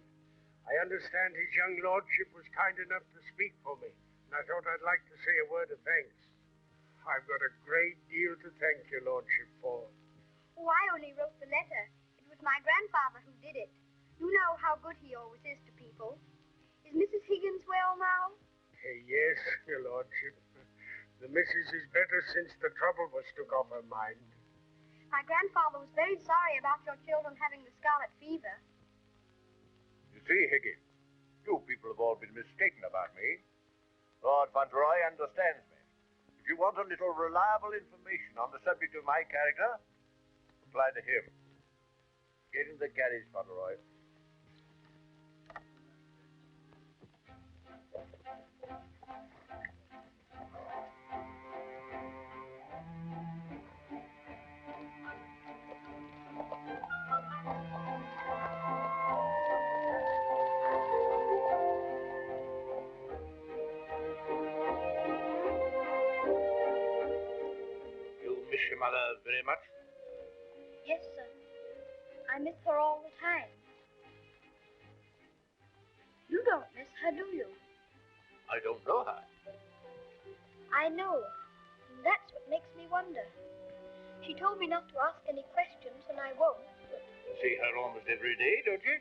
I understand his young lordship was kind enough to speak for me, and I thought I'd like to say a word of thanks. I've got a great deal to thank your lordship for. Oh, I only wrote the letter. It was my grandfather who did it. You know how good he always is to people. Is Mrs. Higgins well now? Yes, your lordship. The missus is better since the trouble was took off her mind. My grandfather was very sorry about your children having the scarlet fever. You see, Higgins, you people have all been mistaken about me. Lord Faunt Leroy understands me. If you want a little reliable information on the subject of my character, apply to him. Get in the carriage, Faunt Leroy. You miss your mother very much? Yes, sir. I miss her all the time. You don't miss her, do you? I don't know her. I know. And that's what makes me wonder. She told me not to ask any questions, and I won't, but... See her almost every day, don't you?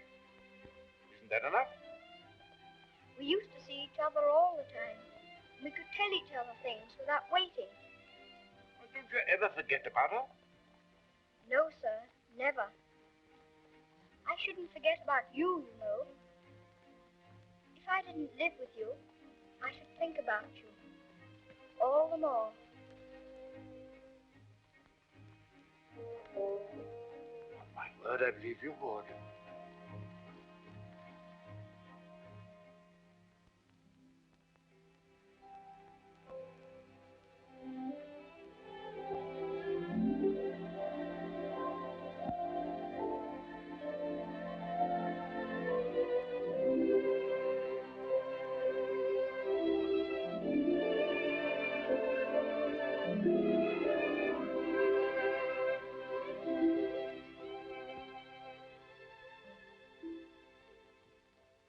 Isn't that enough? We used to see each other all the time. We could tell each other things without waiting. Well, don't you ever forget about her? No, sir, never. I shouldn't forget about you, you know. If I didn't live with you, I should think about you. All the more. On my word, I believe you would.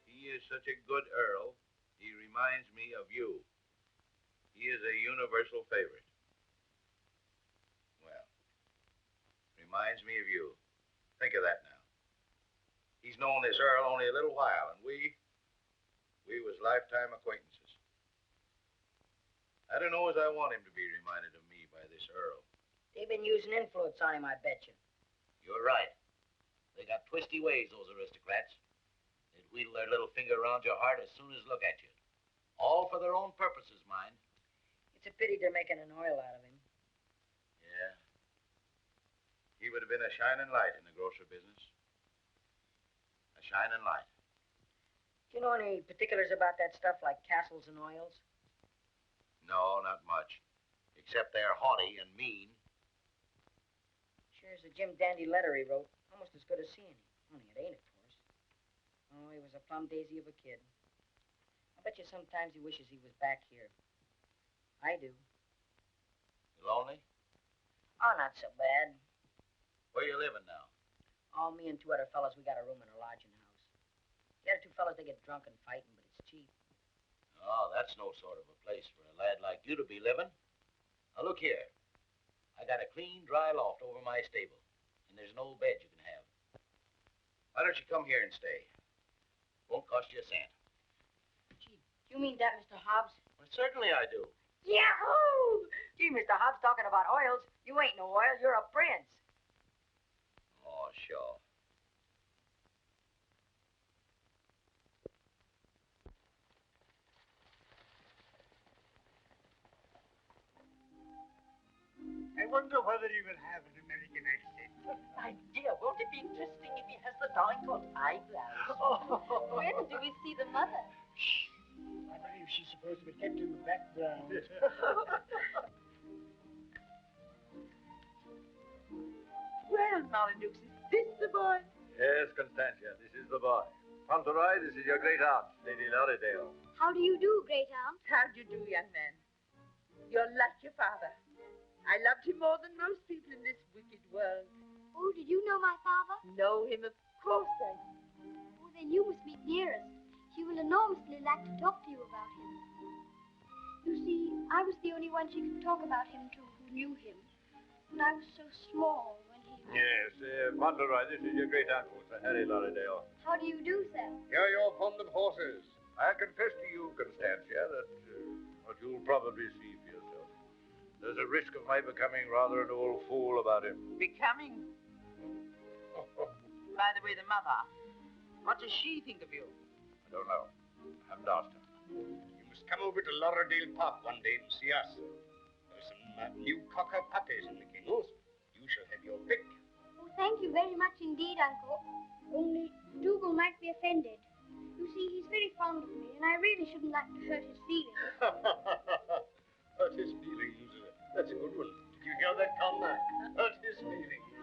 He is such a good earl, he reminds me of you. He is a universal favorite. Well, reminds me of you. Think of that now. He's known this earl only a little while, and we was lifetime acquaintances. I don't know as I want him to be reminded of me by this earl. They've been using influence on him, I bet you. You're right. They got twisty ways, those aristocrats. They'd wheedle their little finger around your heart as soon as look at you. All for their own purposes, mind. It's a pity they're making an oil out of him. Yeah. He would have been a shining light in the grocery business. A shining light. Do you know any particulars about that stuff like castles and oils? No, not much. Except they're haughty and mean. Sure is a Jim Dandy letter he wrote. Almost as good as seeing him. Only it ain't, of course. Oh, he was a plum daisy of a kid. I bet you sometimes he wishes he was back here. I do. You lonely? Oh, not so bad. Where you living now? All me and two other fellas, we got a room in a lodging house. The other two fellas, they get drunk and fighting, but it's cheap. Oh, that's no sort of a place for a lad like you to be living. Now, look here. I got a clean, dry loft over my stable, and there's an old bed you can have. Why don't you come here and stay? Won't cost you a cent. Gee, do you mean that, Mr. Hobbs? Well, certainly I do. Yahoo! Gee, Mr. Hobbs, talking about oils. You ain't no oil, you're a prince. Oh, sure. I wonder whether he will have an American accent. My dear, won't it be interesting if he has the Dorincourt eyebrows? When do we see the mother? I believe she's supposed to be kept in the background. Well, Marmaduke, is this the boy? Yes, Constantia, this is the boy. Faunt Leroy, this is your great aunt, Lady Lorridale. How do you do, great aunt? How do you do, young man? You're like your father. I loved him more than most people in this wicked world. Oh, did you know my father? Know him, of course I do. Oh, then you must meet Dearest. She will enormously like to talk to you about him. You see, I was the only one she could talk about him to who knew him. And I was so small when he was... Yes, Faunt Leroy, this is your great uncle, Sir Harry Lorridale. How do you do, sir? Here you're fond of horses. I confess to you, Constantia, that what you'll probably see for yourself. There's a risk of my becoming rather an old fool about him. Becoming. By the way, the mother, what does she think of you? I don't know. I haven't asked her. You must come over to Lorridale Park one day and see us. There's some new cocker puppies in the kennels. You shall have your pick. Oh, thank you very much indeed, Uncle. Only Dougal might be offended. You see, he's very fond of me, and I really shouldn't like to hurt his feelings. Hurt his feelings. That's a good one. Did you hear that, Connor? Hurt his feelings.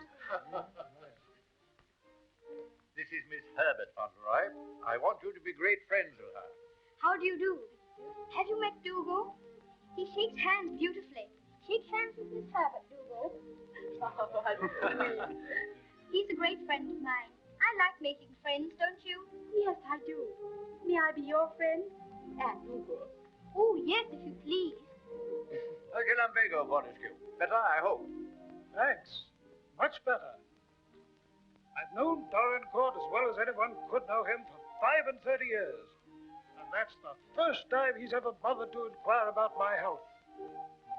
This is Miss Herbert, Faunt Leroy. I want you to be great friends with her. How do you do? Have you met Dougal? He shakes hands beautifully. Shake hands with Miss Herbert, Dougal. He's a great friend of mine. I like making friends, don't you? Yes, I do. May I be your friend? And Dougal. Oh, yes, if you please. Okay, Lumbago, Fortescue. Better, I hope. Thanks. Much better. I've known Dorincourt as well as anyone could know him for 35 years. And that's the first time he's ever bothered to inquire about my health.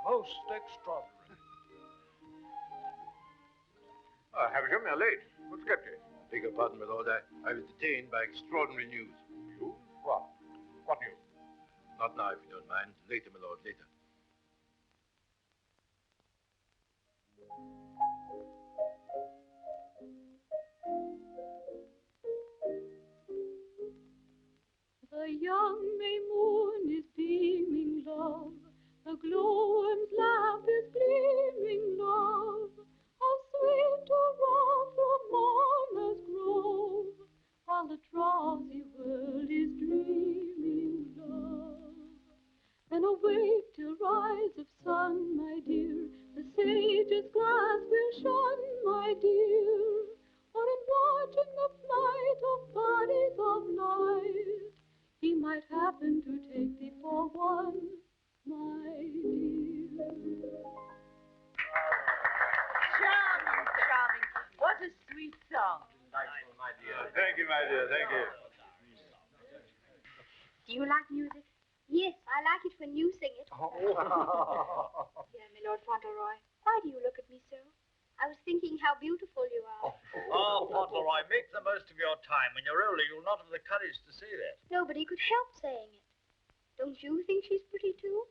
Most extraordinary. Havisham, you're late. What's kept you? Beg your pardon, my lord. I was detained by extraordinary news. You? What? What news? Not now, if you don't mind. Later, my lord, later. The young May moon is beaming, love. The glowworm's lamp is gleaming, love. How sweet to roam through Mona's grove, while the drowsy world is dreaming, love. Then awake till rise of sun, my dear. The sage's glass will shine, my dear. For in watching the flight of bodies of night, he might happen to take thee for one, my dear. Charming, charming. What a sweet song. Delightful, my dear. Thank you, my dear. Thank you. Do you like music? Yes, I like it when you sing it. Dear my Lord Faunt Leroy, why do you look at me so? I was thinking how beautiful you are. Oh, Faunt Leroy, make the most of your time. When you're older, you'll not have the courage to say that. Nobody could help saying it. Don't you think she's pretty, too?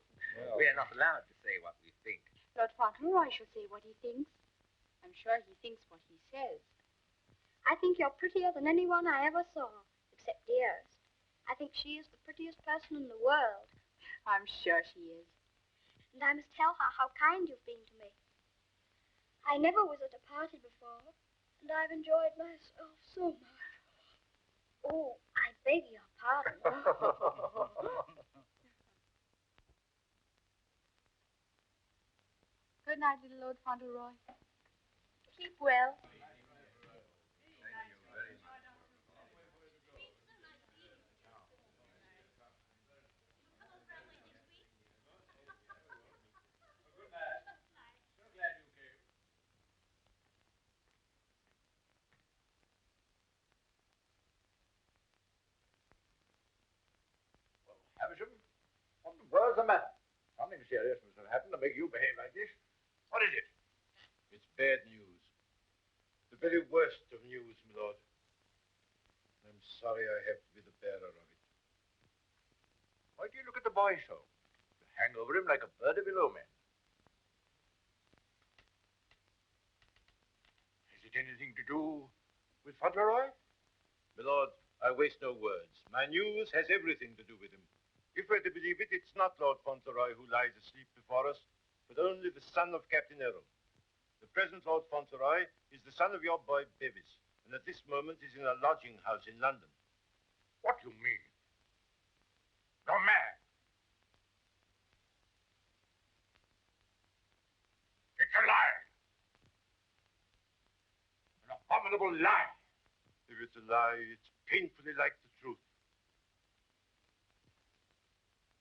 We're not allowed to say what we think. Lord Faunt Leroy shall say what he thinks. I'm sure he thinks what he says. I think you're prettier than anyone I ever saw, except Dearest. I think she is the prettiest person in the world. I'm sure she is. And I must tell her how kind you've been to me. I never was at a party before, and I've enjoyed myself so much. Oh, I beg your pardon. Good night, little Lord Faunt Leroy. Keep well. Havisham, what the world's the matter? Something serious must have happened to make you behave like this. What is it? It's bad news. The very worst of news, my lord. I'm sorry I have to be the bearer of it. Why do you look at the boy so? You hang over him like a bird of ill omen. Is it anything to do with Faunt Leroy? My lord, I waste no words. My news has everything to do with him. If we're to believe it, it's not Lord Faunt Leroy who lies asleep before us, but only the son of Captain Errol. The present Lord Faunt Leroy is the son of your boy Bevis, and at this moment is in a lodging house in London. What do you mean? You're mad. It's a lie. An abominable lie. If it's a lie, it's painfully like the truth.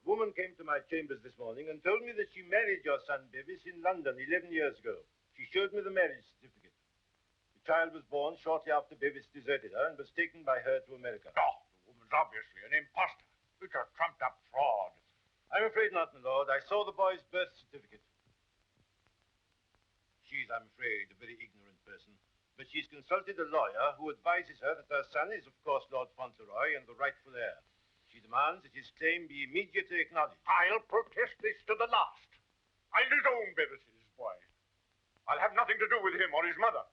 A woman came to my chambers this morning and told me that she married your son Bevis in London 11 years ago. She showed me the marriage certificate. The child was born shortly after Bevis deserted her and was taken by her to America. Oh, the woman's obviously an imposter. It's a trumped-up fraud. I'm afraid not, my lord. I saw the boy's birth certificate. She's, I'm afraid, a very ignorant person. But she's consulted a lawyer who advises her that her son is, of course, Lord Faunt Leroy and the rightful heir. She demands that his claim be immediately acknowledged. I'll protest this to the last. I'll disown Bevis as his boy. I'll have nothing to do with him or his mother.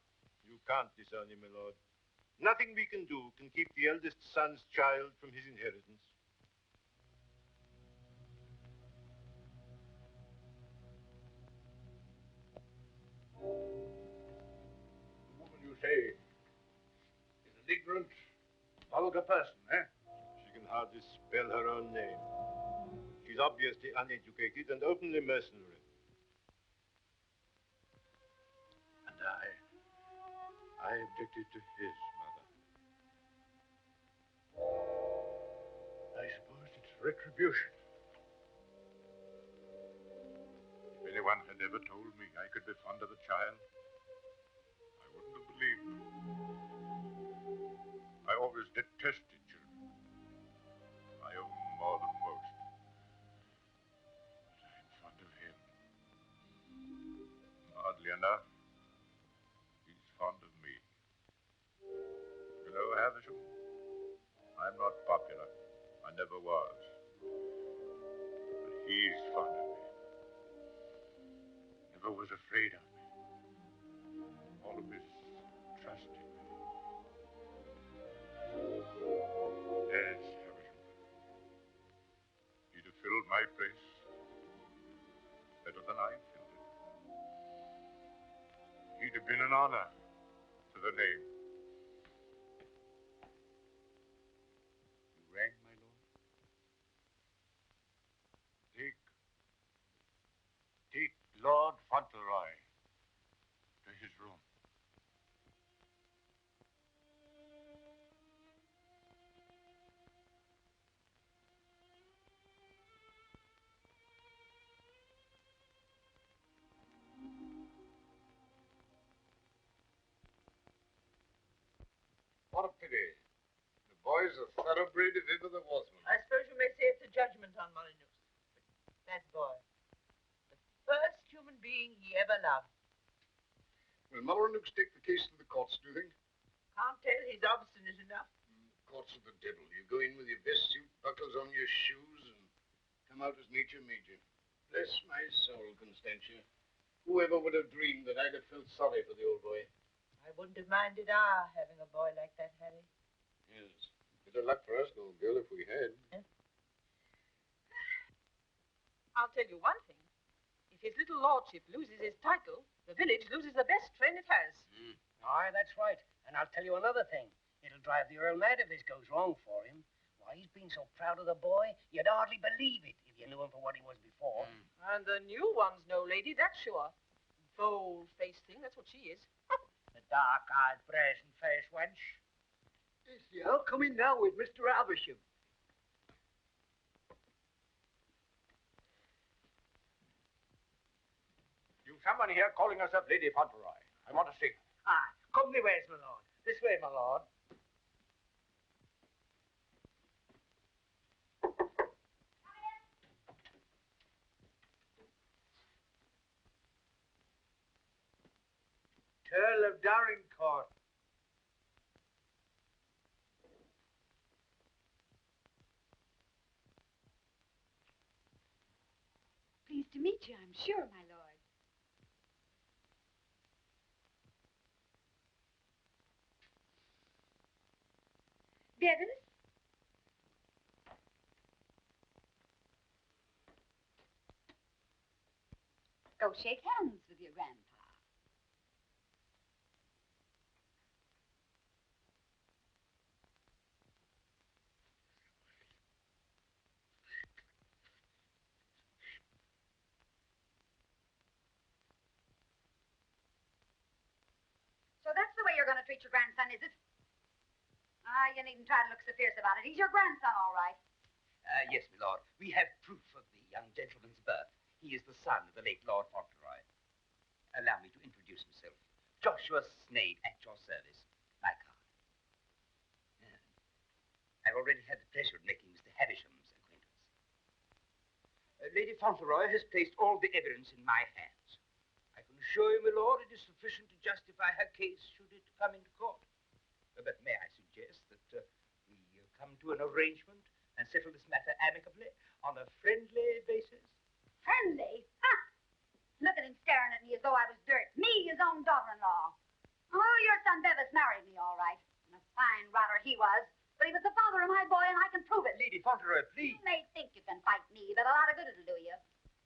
You can't disown him, my lord. Nothing we can do can keep the eldest son's child from his inheritance. The woman you say is an ignorant, vulgar person, eh? She can hardly spell her own name. She's obviously uneducated and openly mercenary. And I objected to his mother. I suppose it's retribution. If anyone had ever told me I could be fond of a child, I wouldn't have believed them. I always detested children. My own more than most. But I'm fond of him. Oddly enough, he's fond of me. You know, Havisham, I'm not popular. I never was. But he's fond of me. Never was afraid of me. All of his trust in me. Yes, Havisham. He'd have filled my place better than I filled it. He'd have been an honor to the name. You rang, my lord? Take Lord Faunt Leroy to his room. What a pity. The boy's a thoroughbred if ever there was one. I suppose you may say it's a judgment on Molyneux. But that boy, the first human being he ever loved. Will Molyneux take the case to the courts, do you think? Can't tell, he's obstinate enough. Courts of the devil. You go in with your best suit, buckles on your shoes, and come out as nature made you. Bless my soul, Constantia. Whoever would have dreamed that I'd have felt sorry for the old boy? I wouldn't have minded our having a boy like that, Harry. Yes. Better luck for us, old girl, if we had. I'll tell you one thing. If his little lordship loses his title, the village loses the best friend it has. Aye, that's right. And I'll tell you another thing. It'll drive the Earl mad if this goes wrong for him. Why, he's been so proud of the boy, you'd hardly believe it if you knew him for what he was before. And the new one's no lady, that's sure. Bold-faced thing, that's what she is. The dark-eyed, brazen-faced wench. Yes, the Earl coming now with Mr. Havisham. You've someone here calling herself Lady Faunt Leroy. I want to see her. Ah, come the ways, my lord. This way, my lord. Earl of Dorincourt. Pleased to meet you, I'm sure, my lord. Bevis? Go shake hands with your grandpa. So that's the way you're going to treat your grandson, is it? Ah, you needn't try to look so fierce about it. He's your grandson, all right. Yes, my lord. We have proof of the young gentleman's birth. He is the son of the late Lord Faunt Leroy. Allow me to introduce myself. Joshua Sneyd, at your service. My card. I've already had the pleasure of making Mr. Havisham's acquaintance. Lady Faunt Leroy has placed all the evidence in my hands. I can assure you, my lord, it is sufficient to justify her case should it come into court. But may I suggest that we come to an arrangement and settle this matter amicably on a friendly basis? Friendly? Ha! Look at him staring at me as though I was dirt. Me, his own daughter-in-law. Oh, your son Bevis married me, all right. And a fine rotter he was. But he was the father of my boy, and I can prove it. Lady Faunt Leroy, please. You may think you can fight me, but a lot of good it'll do you.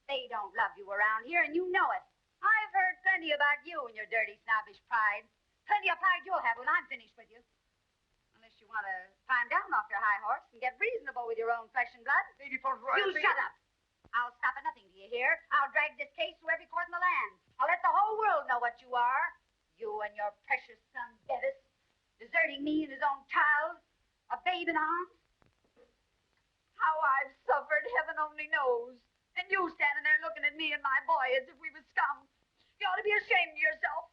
They don't love you around here, and you know it. I've heard plenty about you and your dirty, snobbish pride. Plenty of pride you'll have when I'm finished with you. Unless you want to climb down off your high horse and get reasonable with your own flesh and blood. Lady Faunt Leroy, You shut up. I'll stop at nothing, do you hear? I'll drag this case through every court in the land. I'll let the whole world know what you are. You and your precious son, Bevis, deserting me and his own child, a babe in arms. How I've suffered, heaven only knows. And you standing there looking at me and my boy as if we were scum. You ought to be ashamed of yourself.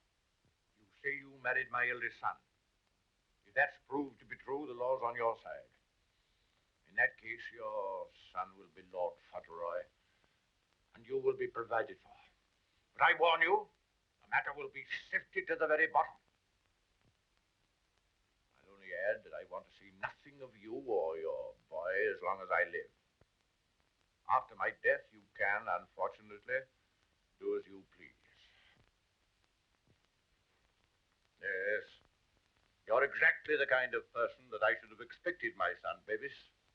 You say you married my eldest son. If that's proved to be true, the law's on your side. In that case, your son will be Lord Fauntleroy, and you will be provided for. But I warn you, the matter will be sifted to the very bottom. I'll only add that I want to see nothing of you or your boy as long as I live. After my death, you can, unfortunately, do as you please. Yes, you're exactly the kind of person that I should have expected my son, Bevis,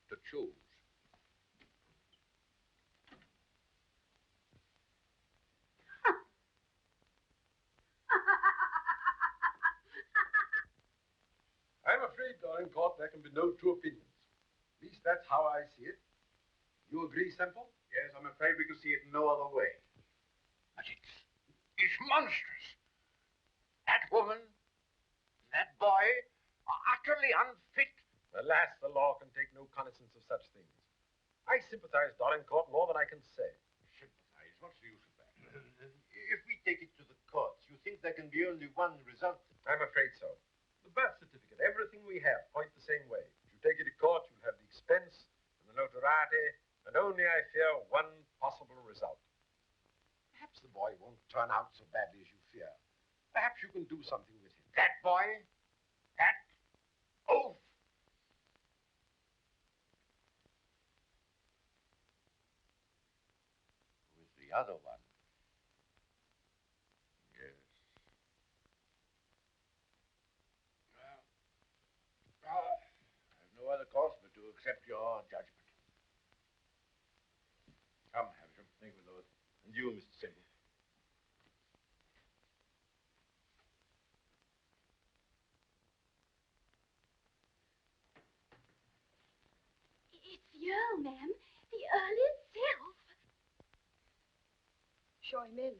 to choose. I'm afraid, Dorincourt, there can be no two opinions. At least that's how I see it. You agree, Semple? Yes, I'm afraid we can see it no other way. But it's monstrous. That woman, that boy, are utterly unfit. Alas, the law can take no cognizance of such things. I sympathize, Dorincourt, more than I can say. Sympathize? What's the use of that? If we take it to the courts, you think there can be only one result? I'm afraid so. The birth certificate, everything we have, point the same way. If you take it to court, you'll have the expense and the notoriety, and only, I fear, one possible result. Perhaps the boy won't turn out so badly as you fear. Perhaps you can do something with him. That boy? That oaf? With the other one. Yes. Well, I have no other course but to accept your judgment. Come, Havisham. Thank you, Lord. And you, Mr. Semple. It's the Earl, ma'am. The Earl itself. Show him in.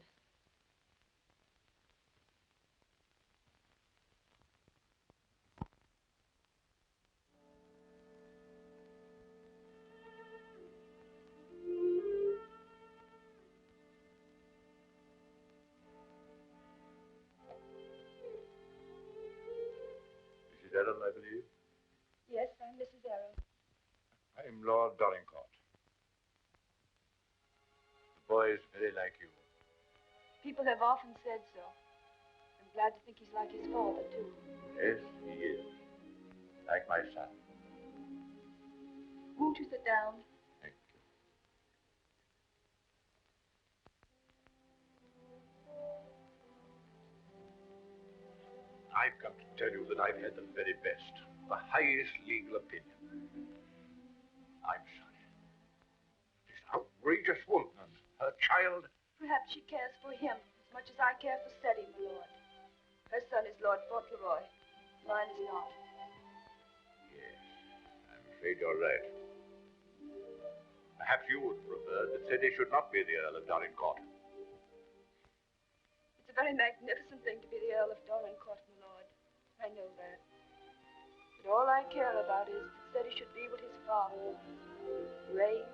Mrs. Errol, I believe. Yes, I'm Mrs. Errol. I'm Lord Dorincourt. The boy is very like you. People have often said so. I'm glad to think he's like his father, too. Yes, he is. Like my son. Won't you sit down? Thank you. I've come to tell you that I've had the very best. the highest legal opinion. I'm sorry. This outrageous woman and her child. Perhaps she cares for him as much as I care for Sadie, my lord. Her son is Lord Faunt Leroy. Mine is not. Yes, I'm afraid you're right. Perhaps you would prefer that Sadie should not be the Earl of Dorincourt. It's a very magnificent thing to be the Earl of Dorincourt, my lord. I know that. But all I care about is that Sadie should be what his father was. Brave,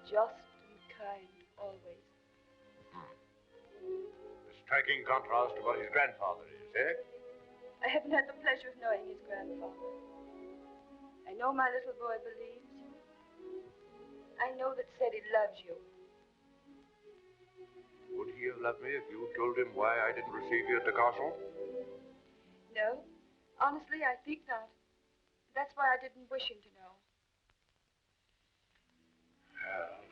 just, and kind, always. A striking contrast to what his grandfather is, eh? I haven't had the pleasure of knowing his grandfather. I know my little boy believes you. I know that Sadie loves you. Would he have loved me if you told him why I didn't receive you at the castle? No, honestly, I think not. That's why I didn't wish him to know. Well,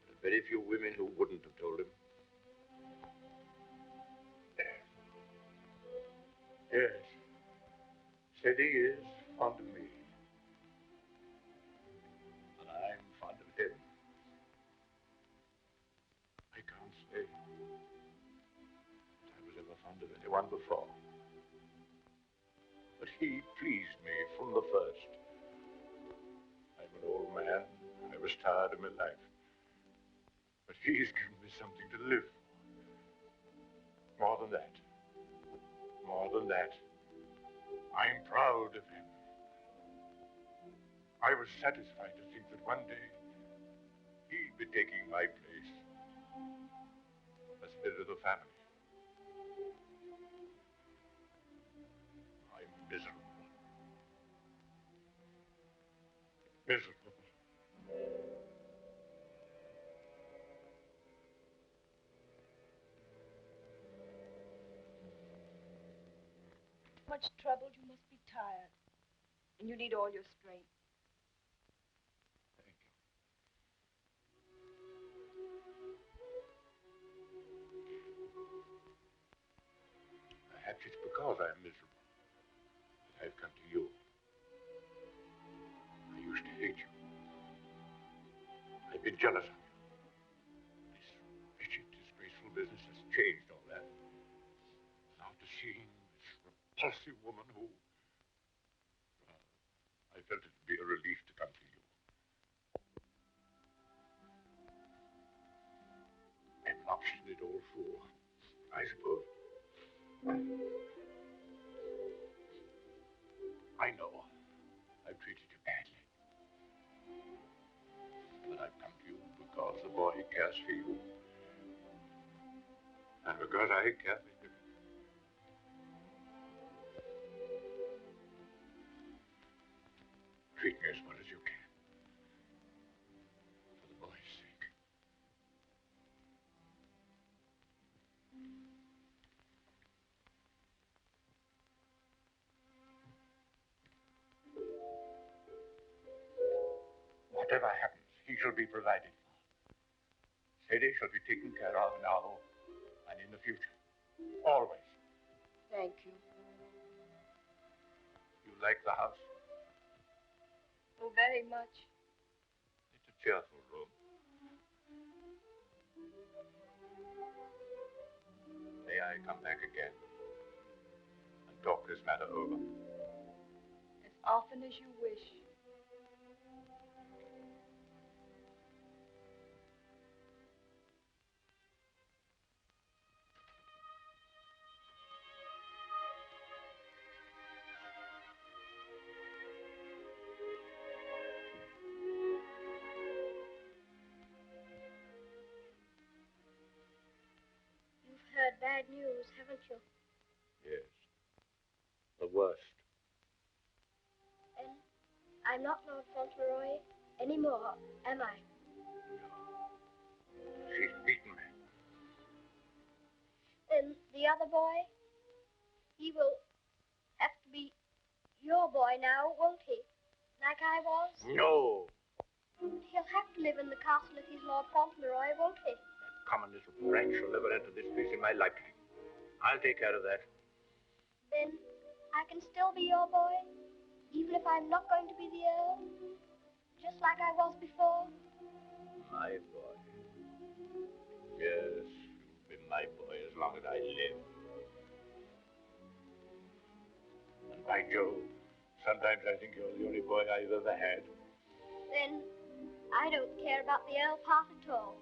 there are very few women who wouldn't have told him. Yes, Sadie is fond of me. And I'm fond of him. I can't say that I was ever fond of anyone before. But he pleased me from the first. I'm an old man. I was tired of my life. But he's given me something to live for. More than that. More than that. I'm proud of him. I was satisfied to think that one day he'd be taking my place as head of the family. I'm miserable. Miserable. Much troubled, you must be tired. And you need all your strength. Thank you. Perhaps it's because I'm miserable that I've come to you. I used to hate you. I've been jealous of you. This wretched, disgraceful business has changed all that. After seeing this repulsive woman who... I felt it would be a relief to come to you. An obstinate old fool, I suppose. I know I've treated you badly. But I've come to you because the boy cares for you. And because I care for him. Treat me as well as you can. For the boy's sake. Whatever happens, he shall be provided for. Sadie shall be taken care of now and in the future. Always. Thank you. You like the house? Oh, very much. It's a cheerful room. May I come back again and talk this matter over? As often as you wish. You've heard bad news, haven't you? Yes. The worst. And I'm not Lord Fauntleroy anymore, am I? She's beaten me. Then the other boy, he will have to be your boy now, won't he? Like I was? No. He'll have to live in the castle if he's Lord Fauntleroy, won't he? That common little brat shall never enter this place in my lifetime. I'll take care of that. Then I can still be your boy, even if I'm not going to be the Earl, just like I was before. My boy. Yes, you'll be my boy as long as I live. And by Jove, sometimes I think you're the only boy I've ever had. Then I don't care about the Earl part at all.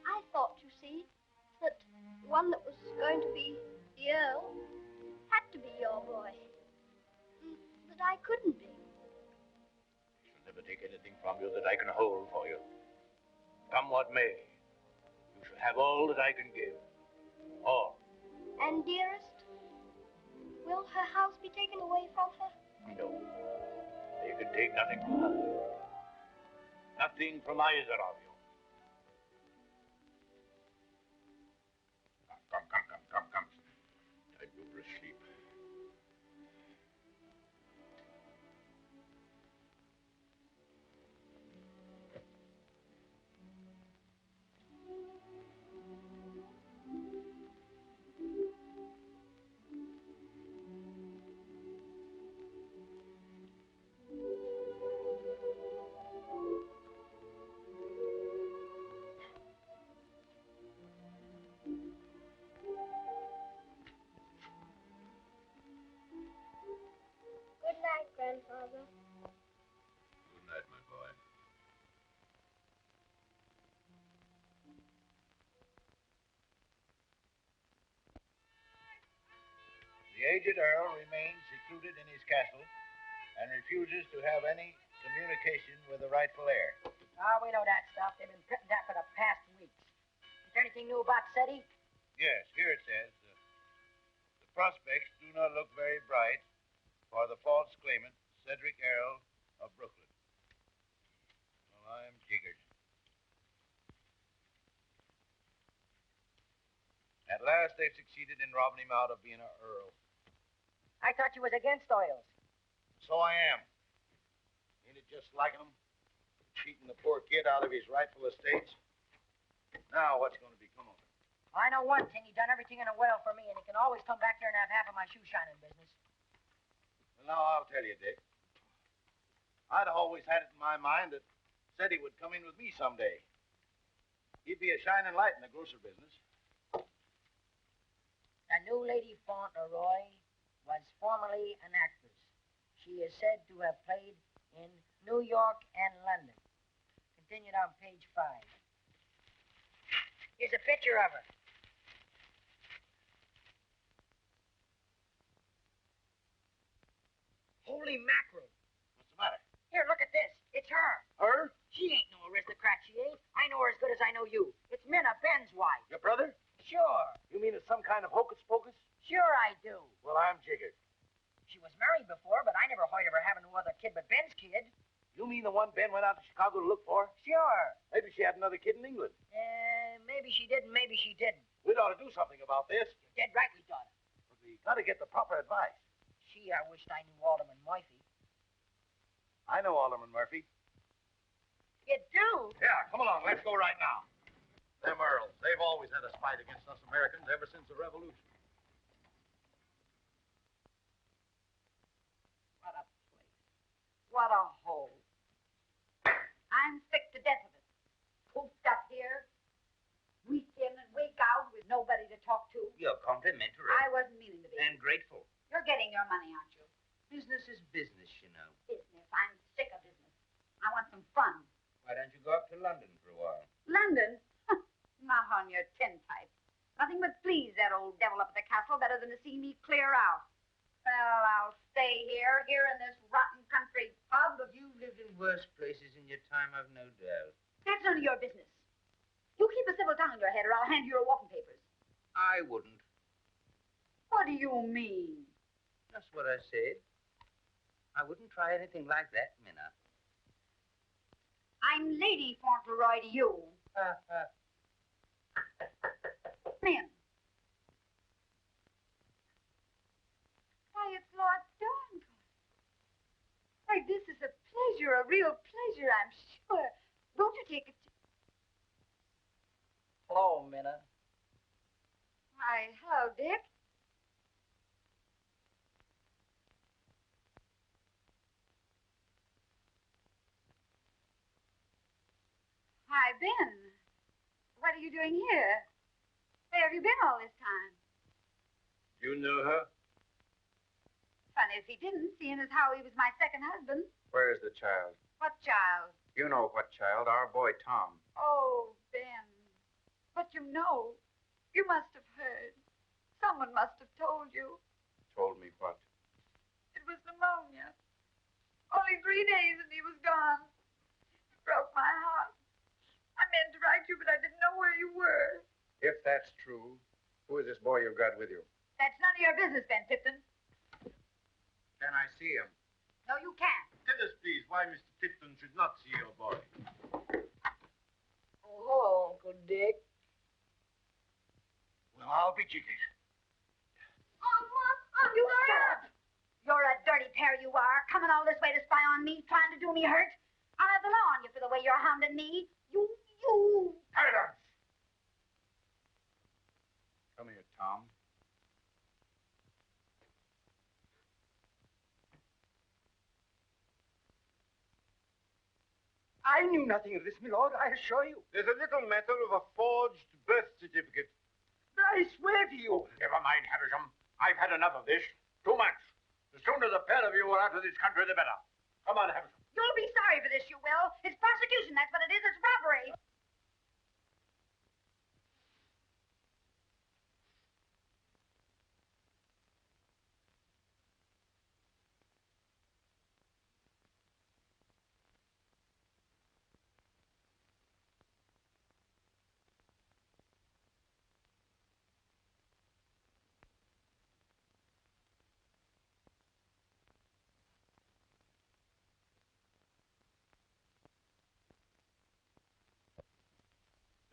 I thought, you see, that the one that was going to be the Earl had to be your boy. That I couldn't be. I shall never take anything from you that I can hold for you. Come what may, you shall have all that I can give. All. And dearest, will her house be taken away from her? No. They can take nothing from her. Nothing from either of you. Come. Time to go to sleep. Good night, Grandfather. Good night, my boy. The aged Earl remains secluded in his castle and refuses to have any communication with the rightful heir. Oh, we know that stuff. They've been printing that for the past weeks. Is there anything new about SETI? Yes, here it says, the prospects do not look very bright for the false claimant, Cedric Earl of Brooklyn. Well, I'm jiggered. At last they've succeeded in robbing him out of being an earl. I thought you was against oils. So I am. Ain't it just like him? Cheating the poor kid out of his rightful estates. Now what's going to become of him? I know one thing. He done everything in a well for me, and he can always come back here and have half of my shoe shining business. Well, now I'll tell you, Dick. I'd always had it in my mind that said he would come in with me someday. He'd be a shining light in the grocer business. The new Lady Faunt Leroy was formerly an actress. She is said to have played in New York and London. Continued on page 5. Here's a picture of her. Holy mackerel. What's the matter? Here, look at this. It's her. Her? She ain't no aristocrat, she ain't. I know her as good as I know you. It's Minna, Ben's wife. Your brother? Sure. You mean it's some kind of hocus pocus? Sure I do. Well, I'm jiggered. She was married before, but I never heard of her having no other kid but Ben's kid. You mean the one Ben went out to Chicago to look for? Sure. Maybe she had another kid in England. Maybe she did and maybe she didn't. We'd ought to do something about this. You're dead right we done it. But we got to get the proper advice. Gee, I wished I knew Alderman Murphy. I know Alderman Murphy. You do? Yeah, come along. Let's go right now. Them Earls, they've always had a spite against us Americans ever since the Revolution. What a place. What a hole. I'm sick to death of it. Cooped up here, week in and week out with nobody to talk to. You're complimentary. I wasn't meaning to be. And grateful. You're getting your money, aren't you? Business is business, you know. Business. I'm sick of business. I want some fun. Why don't you go up to London for a while? London? Not on your tintype. Nothing but please that old devil up at the castle better than to see me clear out. Well, I'll stay here in this rotten country pub. You've lived in worse places in your time, I've no doubt. That's none of your business. You keep a civil tongue in your head or I'll hand you your walking papers. I wouldn't. What do you mean? That's what I said. I wouldn't try anything like that, Minna. I'm Lady Faunt Leroy to you. Men. Why, it's Lord Donegal. Why, this is a pleasure, a real pleasure, I'm sure. Won't you take it? Hello, Minna. Why, hello, Dick. Why, Ben, what are you doing here? Where have you been all this time? You know her? Funny if he didn't, seeing as how he was my second husband. Where is the child? What child? You know what child, our boy Tom. Oh, Ben. But you know, you must have heard. Someone must have told you. Told me what? It was pneumonia. Only 3 days and he was gone. It broke my heart. I meant to write you, but I didn't know where you were. If that's true, who is this boy you've got with you? That's none of your business, Ben Tipton. Can I see him? No, you can't. Tell us, please, why Mr. Tipton should not see your boy. Oh, hello, Uncle Dick. Well, I'll be jiggered. You're a dirty pair, you are. Coming all this way to spy on me, trying to do me hurt. I'll have the law on you for the way you're hounding me. You. Silence! Come here, Tom. I knew nothing of this, my lord, I assure you. There's a little matter of a forged birth certificate. But I swear to you. Never mind, Havisham. I've had enough of this. Too much. The sooner the pair of you are out of this country, the better. Come on, Havisham. You'll be sorry for this, you will. It's prosecution, that's what it is. It's robbery.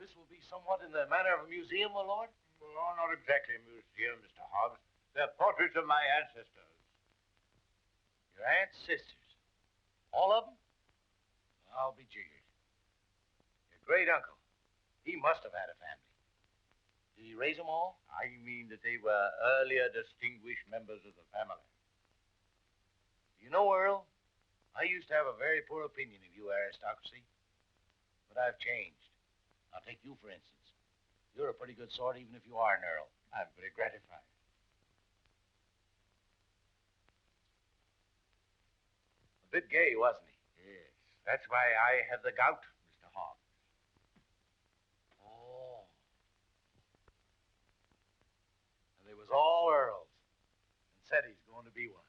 This will be somewhat in the manner of a museum, my lord? Well, not exactly a museum, Mr. Hobbs. They're portraits of my ancestors. Your ancestors? All of them? I'll be jiggered. Your great uncle, he must have had a family. Did he raise them all? I mean that they were earlier distinguished members of the family. You know, Earl, I used to have a very poor opinion of you aristocracy, but I've changed. I'll take you, for instance. You're a pretty good sort, even if you are an earl. I'm very gratified. A bit gay, wasn't he? Yes. That's why I had the gout, Mr. Hobbs. Oh. And they was all earls. And said he's going to be one.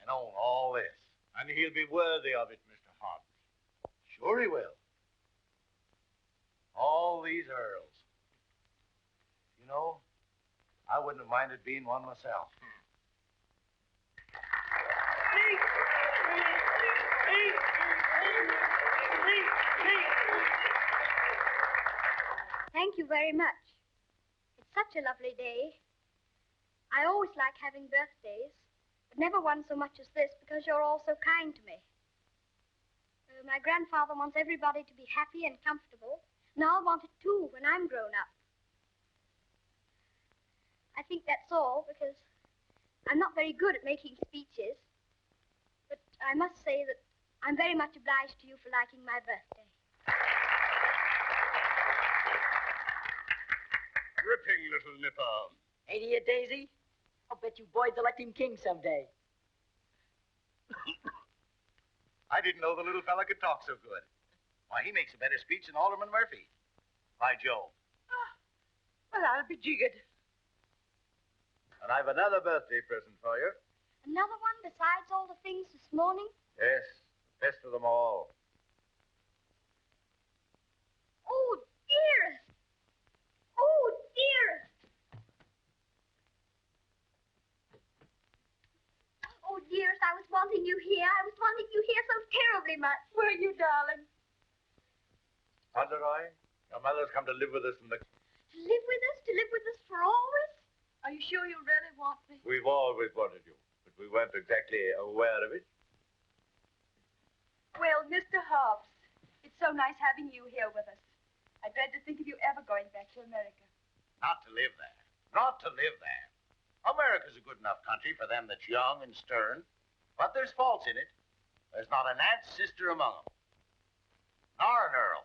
And own all this. And he'll be worthy of it, Mr. Hobbs. Sure he will. All these earls. You know, I wouldn't have minded being one myself. Thank you very much. It's such a lovely day. I always like having birthdays, but never one so much as this because you're all so kind to me. My grandfather wants everybody to be happy and comfortable. And I'll want it too when I'm grown up. I think that's all because I'm not very good at making speeches. But I must say that I'm very much obliged to you for liking my birthday. Ripping little nipper. Ain't he a daisy? I'll bet you boys elect him king someday. I didn't know the little fella could talk so good. Why, he makes a better speech than Alderman Murphy. By Joe. Well, I'll be jiggered. And I've another birthday present for you. Another one besides all the things this morning? Yes, the best of them all. Oh, dearest. Oh, dearest. Oh, dearest, I was wanting you here. I was wanting you here so terribly much. Were you, darling? Faunt Leroy, your mother's come to live with us in the... To live with us? To live with us for always? Are you sure you really want me? We've always wanted you, but we weren't exactly aware of it. Well, Mr. Hobbs, it's so nice having you here with us. I dread to think of you ever going back to America. Not to live there. Not to live there. America's a good enough country for them that's young and stern, but there's faults in it. There's not an aunt's sister among them. Nor an earl.